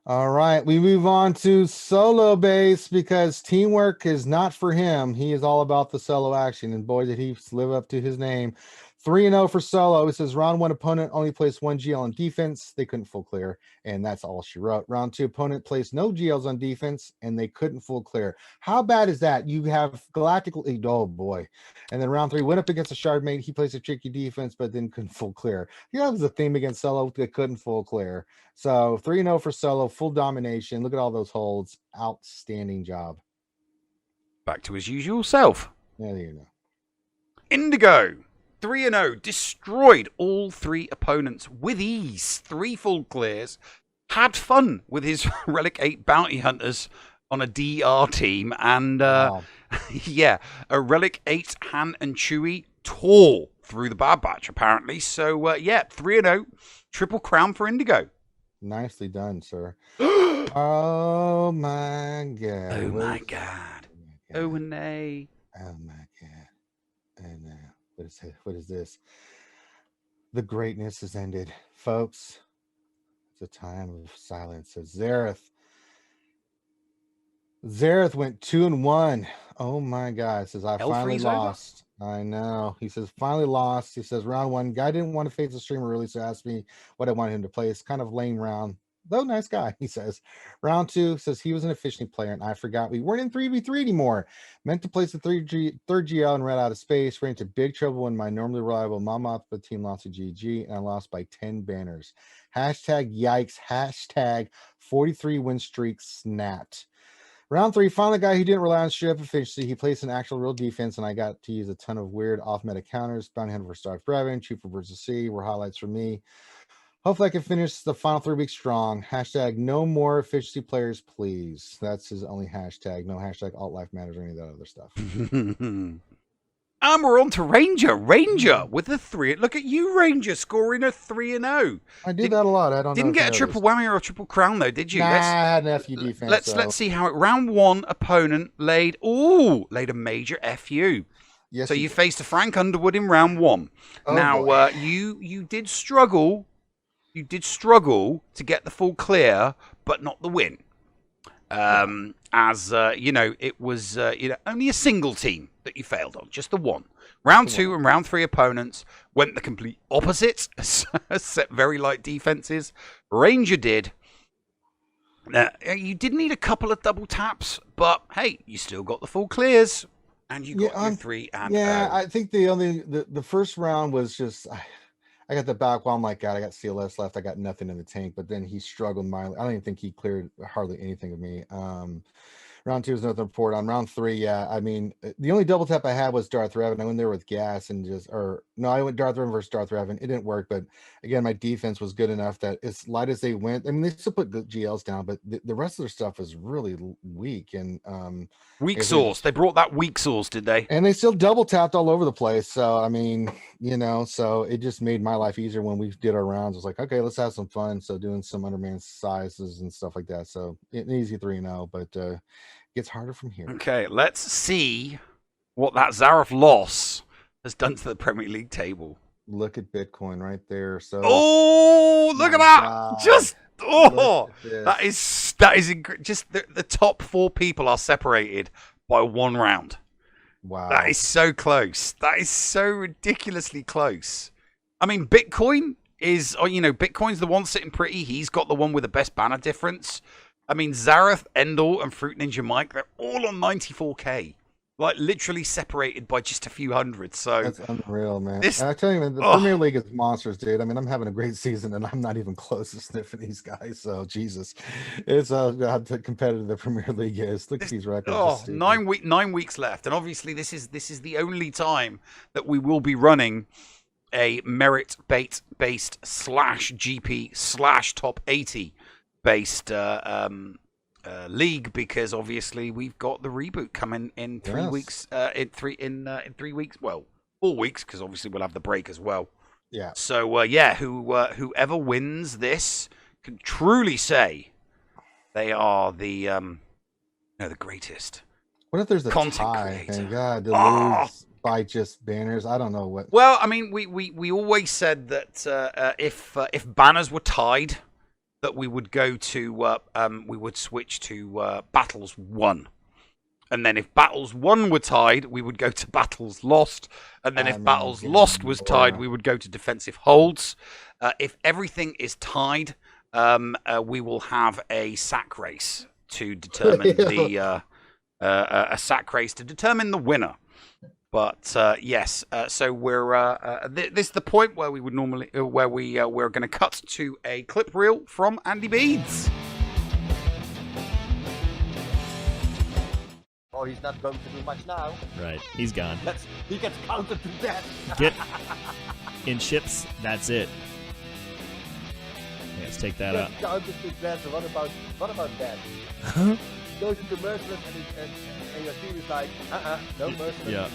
S3: All right, we move on to solo base because teamwork is not for him. He is all about the solo action, and boy, did he live up to his name. 3-0 for solo. It says round 1 opponent only placed 1 GL on defense. They couldn't full clear, and that's all she wrote. Round 2 opponent placed no GLs on defense, and they couldn't full clear. How bad is that? You have Galactic, oh boy. And then round 3 went up against a Shardmate. He placed a tricky defense, but then couldn't full clear. That was the theme against solo. They couldn't full clear. So 3-0 for solo, full domination. Look at all those holds. Outstanding job.
S2: Back to his usual self.
S3: Yeah, there you go.
S2: Indigo. 3-0, destroyed all 3 opponents with ease. 3 full clears. Had fun with his Relic 8 bounty hunters on a DR team. And, yeah, a Relic 8 Han and Chewie tore through the Bad Batch, apparently. So, yeah, 3-0, triple crown for Indigo.
S3: Nicely done, sir. Oh, my God.
S2: Oh, my God. Oh, nay.
S3: Oh, my God. And, what is this? The greatness has ended. Folks, it's a time of silence. So Zareth went 2-1. Oh my God. It says, I finally lost. I know. He says, finally lost. He says, round 1. Guy didn't want to face the streamer really, so asked me what I wanted him to play. It's kind of lame round. Though nice guy, he says. Round 2 says he was an efficient player, and I forgot we weren't in 3v3 anymore. Meant to place the third GL and ran out of space. Ran into big trouble when my normally reliable Mama the team lost to GG, and I lost by 10 banners. Hashtag yikes. Hashtag 43 win streak snapped. Round 3, found the guy who didn't rely on straight efficiency. He placed an actual real defense, and I got to use a ton of weird off-meta counters. Bounty Hunter for Stark Brevin, Trooper versus C were highlights for me. Hopefully I can finish the final 3 weeks strong. Hashtag no more efficiency players, please. That's his only hashtag. No hashtag alt life matters or any of that other stuff.
S2: And we're on to Ranger. Ranger with a 3. Look at you, Ranger, scoring a 3-0.
S3: I do that a lot. I don't
S2: didn't get a triple whammy or a triple crown, though, did you?
S3: Nah, I had an FU defense.
S2: Let's see how it. Round 1, opponent laid a major FU.
S3: Yes,
S2: so you faced a Frank Underwood in round 1.
S3: Oh,
S2: now, you did struggle. You did struggle to get the full clear, but not the win. It was only a single team that you failed on, just the one. Round 2 and round 3 opponents went the complete opposite, set very light defenses. Ranger did. You did need a couple of double taps, but hey, you still got the full clears, and you got your 3 and
S3: I think the first round was just. I got the back while I'm like, God, I got CLS left. I got nothing in the tank, but then he struggled mildly. I don't even think he cleared hardly anything of me. Round 2 is nothing to report on. Round 3, yeah. I mean, the only double tap I had was Darth Revan. I went there with gas and I went Darth Revan versus Darth Revan. It didn't work, but again, my defense was good enough that as light as they went, I mean, they still put good GLs down, but the rest of their stuff was really weak. And
S2: weak sauce. They brought that weak sauce, did they?
S3: And they still double tapped all over the place. So, I mean, so it just made my life easier when we did our rounds. I was like, okay, let's have some fun. So doing some underman sizes and stuff like that. So an easy 3-0, but gets harder from here.
S2: Okay, let's see what that Zareth loss has done to the Premier League table.
S3: Look at Bitcoin right there. So
S2: look at that!
S3: God.
S2: Just that is just the top 4 people are separated by 1 round.
S3: Wow,
S2: that is so close. That is so ridiculously close. I mean, Bitcoin is, Bitcoin's the one sitting pretty. He's got the one with the best banner difference. I mean, Zareth, Endor, and Fruit Ninja Mike, they're all on 94k. Like, literally separated by just a few hundred. So
S3: that's unreal, man. I tell you, man, the Premier League is monsters, dude. I mean, I'm having a great season, and I'm not even close to sniffing these guys. So, Jesus, it's how competitive the Premier League is. Look at these records.
S2: 9 weeks left, and obviously, this is the only time that we will be running a merit-based /GP /top 80 based league, because obviously we've got the reboot coming in 3 weeks. In 3 weeks. Well, 4 weeks, because obviously we'll have the break as well.
S3: Yeah.
S2: So whoever wins this can truly say they are the greatest.
S3: What if there's a
S2: content
S3: tie?
S2: creator.
S3: Thank God to lose by just banners. I don't know what.
S2: Well, I mean, we always said that if banners were tied, that we would go to we would switch to battles won, and then if battles won were tied, we would go to battles lost, and then if battles lost was tied, we would go to defensive holds. If everything is tied, we will have a sack race to determine a sack race to determine the winner. But yes, so we're this is the point where we would normally we're going to cut to a clip reel from Andy Beads.
S6: Oh, he's not going to do much now.
S7: Right, he's gone.
S6: He gets counted to death.
S7: Get in ships. That's it. Let's take that up.
S6: Counted to death. What about that? Goes into merciless and your team is like, no merciless.
S7: Yeah.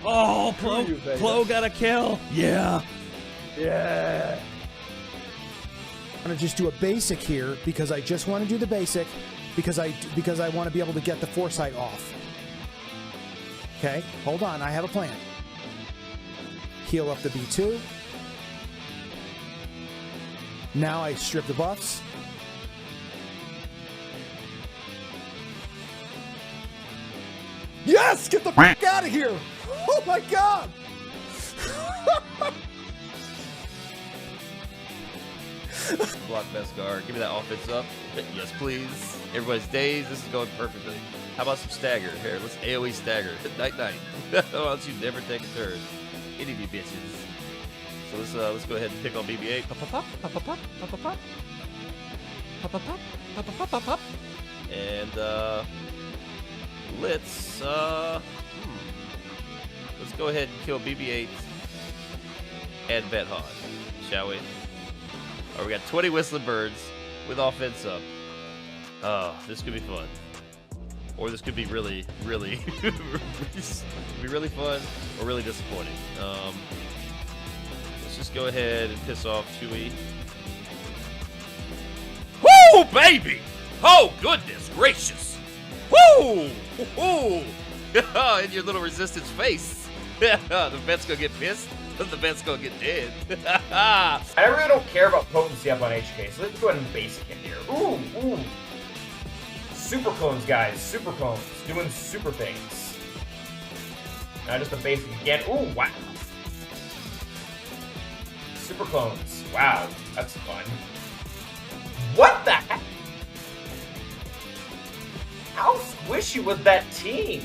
S7: Oh, Plo got a kill. Yeah.
S6: Yeah.
S8: I'm gonna just do a basic here because I just want to do the basic because I want to be able to get the foresight off. Okay, hold on. I have a plan. Heal up the B2. Now I strip the buffs. Yes! Get the fuck out of here! Oh my god!
S9: Block Beskar. Give me that offense up. Yes, please. Everybody's dazed. This is going perfectly. How about some stagger? Here, let's AoE stagger. Night. Why don't you never take a turn? Any of you bitches. So let's go ahead and pick on BB-8. Pop, pop, pop, pop, pop, pop, pop, pop, pop. Pop, pop, pop, pop, pop, pop, pop. And let's go ahead and kill BB-8 and Vethan, shall we? Oh, we got 20 whistling birds with offense up. Oh, this could be fun. Or this could be really, really, be really fun or really disappointing. Let's just go ahead and piss off Chewie. Woo, baby! Oh, goodness gracious! Woo! Woo! In your little resistance face. The vet's gonna get pissed. The vet's gonna get dead.
S10: I really don't care about potency up on HK, so let's go ahead and basic in here. Ooh. Super clones, guys. Super clones. Doing super things. Now just a basic again. Ooh, wow. Super clones. Wow, that's fun. What the heck? How squishy was that team?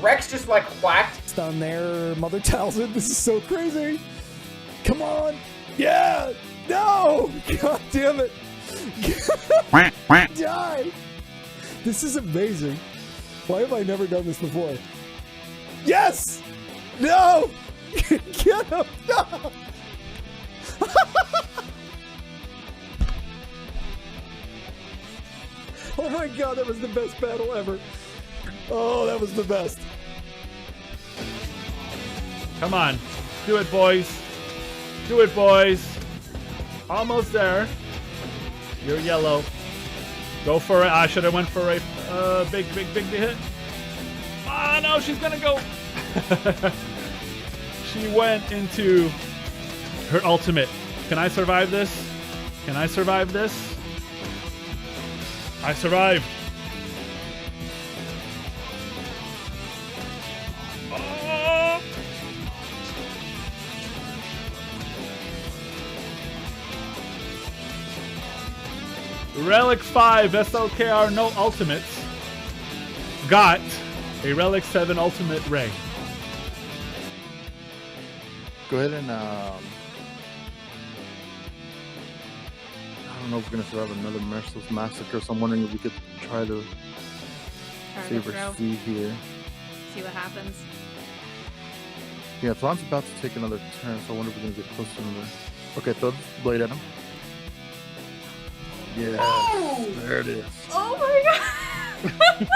S10: Rex just like whacked.
S8: It's down there, Mother Talzin. This is so crazy. Come on. Yeah. No. God damn it. Die. This is amazing. Why have I never done this before? Yes. No. Get him. No. Oh my god, that was the best battle ever. Oh, that was the best.
S7: Come on. Do it, boys. Do it, boys. Almost there. You're yellow. Go for it. I should have went for a big hit. Ah, no, she's gonna go. She went into her ultimate. Can I survive this? Can I survive this? I survived. Oh. Relic 5 SLKR no ultimates got a Relic 7 ultimate ray.
S11: Go ahead and I don't know if we're gonna survive another merciless massacre, so I'm wondering if we could try to save our seed here.
S12: See what happens.
S11: Yeah, Thrawn's about to take another turn, so I wonder if we're gonna get close to another. Okay, throw the blade at him. Yeah,
S12: oh!
S11: There it is.
S12: Oh my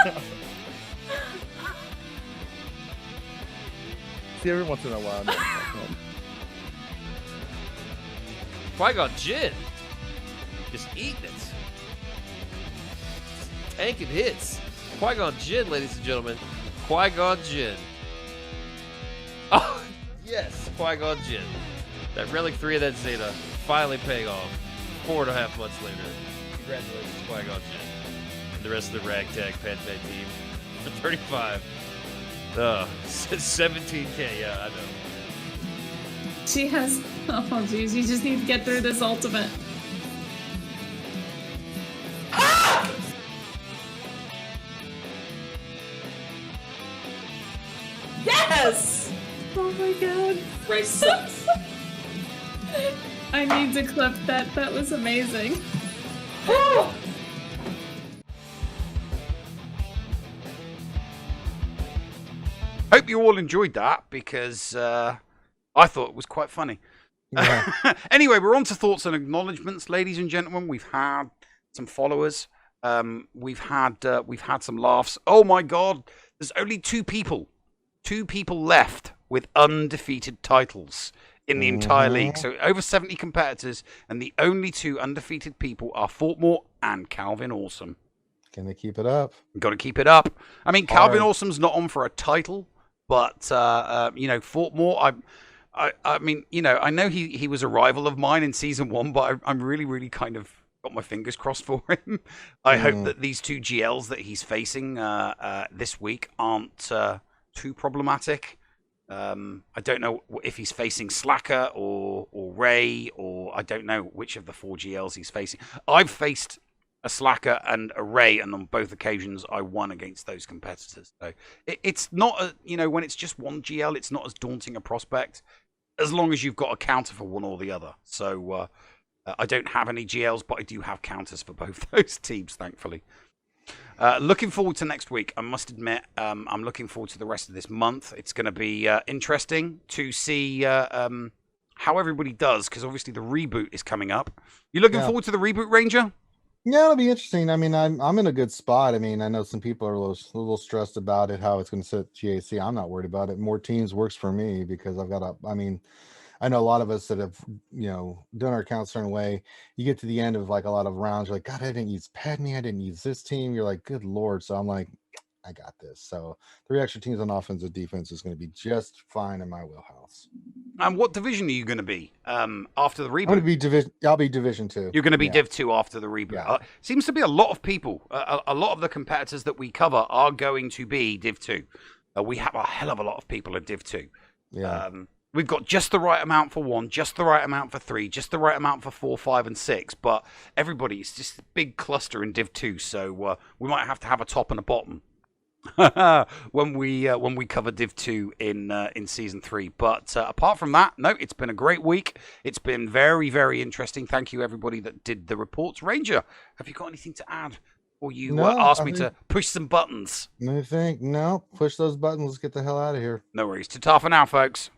S12: god!
S11: See, every once in a while.
S9: Qui-Gon Jinn. Just eating it. Tanking hits. Qui-Gon Jinn, ladies and gentlemen. Qui-Gon Jinn. Oh, yes, Qui-Gon Jinn. That Relic 3 of that Zeta finally paying off 4.5 months later. Congratulations, Qui-Gon Jinn. And the rest of the ragtag Padme team for 35. 17K, yeah, I know.
S12: She has. Oh, jeez, you just need to get through this ultimate. Ah! Yes! Oh my god. Right sucks. I need to clip that. That was amazing. Oh!
S2: Hope you all enjoyed that because I thought it was quite funny. Yeah. Anyway, we're on to thoughts and acknowledgements, ladies and gentlemen. We've had some followers. We've had some laughs. Oh my God! There's only two people left with undefeated titles in the entire league. So over 70 competitors, and the only two undefeated people are Fortmore and Calvin Awesome.
S3: Can they keep it up?
S2: Got to keep it up. I mean, Calvin Awesome's not on for a title, but Fortmore, I mean, I know he was a rival of mine in season 1, but I'm really kind of got my fingers crossed for him. I hope that these two GLs that he's facing this week aren't too problematic. I don't know if he's facing Slacker or Ray, or I don't know which of the 4 GLs he's facing. I've faced a Slacker and a Ray, and on both occasions I won against those competitors. So it's not, when it's just one GL, it's not as daunting a prospect, as long as you've got a counter for one or the other. So I don't have any GLs, but I do have counters for both those teams, thankfully. Looking forward to next week. I must admit, I'm looking forward to the rest of this month. It's going to be interesting to see how everybody does, because obviously the reboot is coming up. You looking forward to the reboot, Ranger?
S3: Yeah, it'll be interesting. I mean, I'm in a good spot. I mean, I know some people are a little stressed about it, how it's going to sit GAC. I'm not worried about it. More teams works for me because I've got I know a lot of us that have, done our accounts a certain way. You get to the end of like a lot of rounds, you're like, God, I didn't use Padme, I didn't use this team. You're like, good Lord. So I'm like, I got this. So 3 extra teams on offense and defense is going to be just fine in my wheelhouse.
S2: And what division are you going to be after the reboot?
S3: I'm going to be division. I'll be Division 2.
S2: You're going to be Div 2 after the reboot.
S3: Yeah.
S2: Seems to be a lot of people. A lot of the competitors that we cover are going to be Div 2. We have a hell of a lot of people in Div 2.
S3: Yeah.
S2: We've got just the right amount for 1, just the right amount for 3, just the right amount for 4, 5, and 6. But everybody, it's just a big cluster in Div 2. So we might have to have a top and a bottom when we cover Div 2 in season 3. But apart from that, no, it's been a great week. It's been very, very interesting. Thank you everybody that did the reports. Ranger, have you got anything to add? Or you asked me to push some buttons?
S3: I think no. Push those buttons. Let's get the hell out of here.
S2: No worries. Ta-ta for now, folks.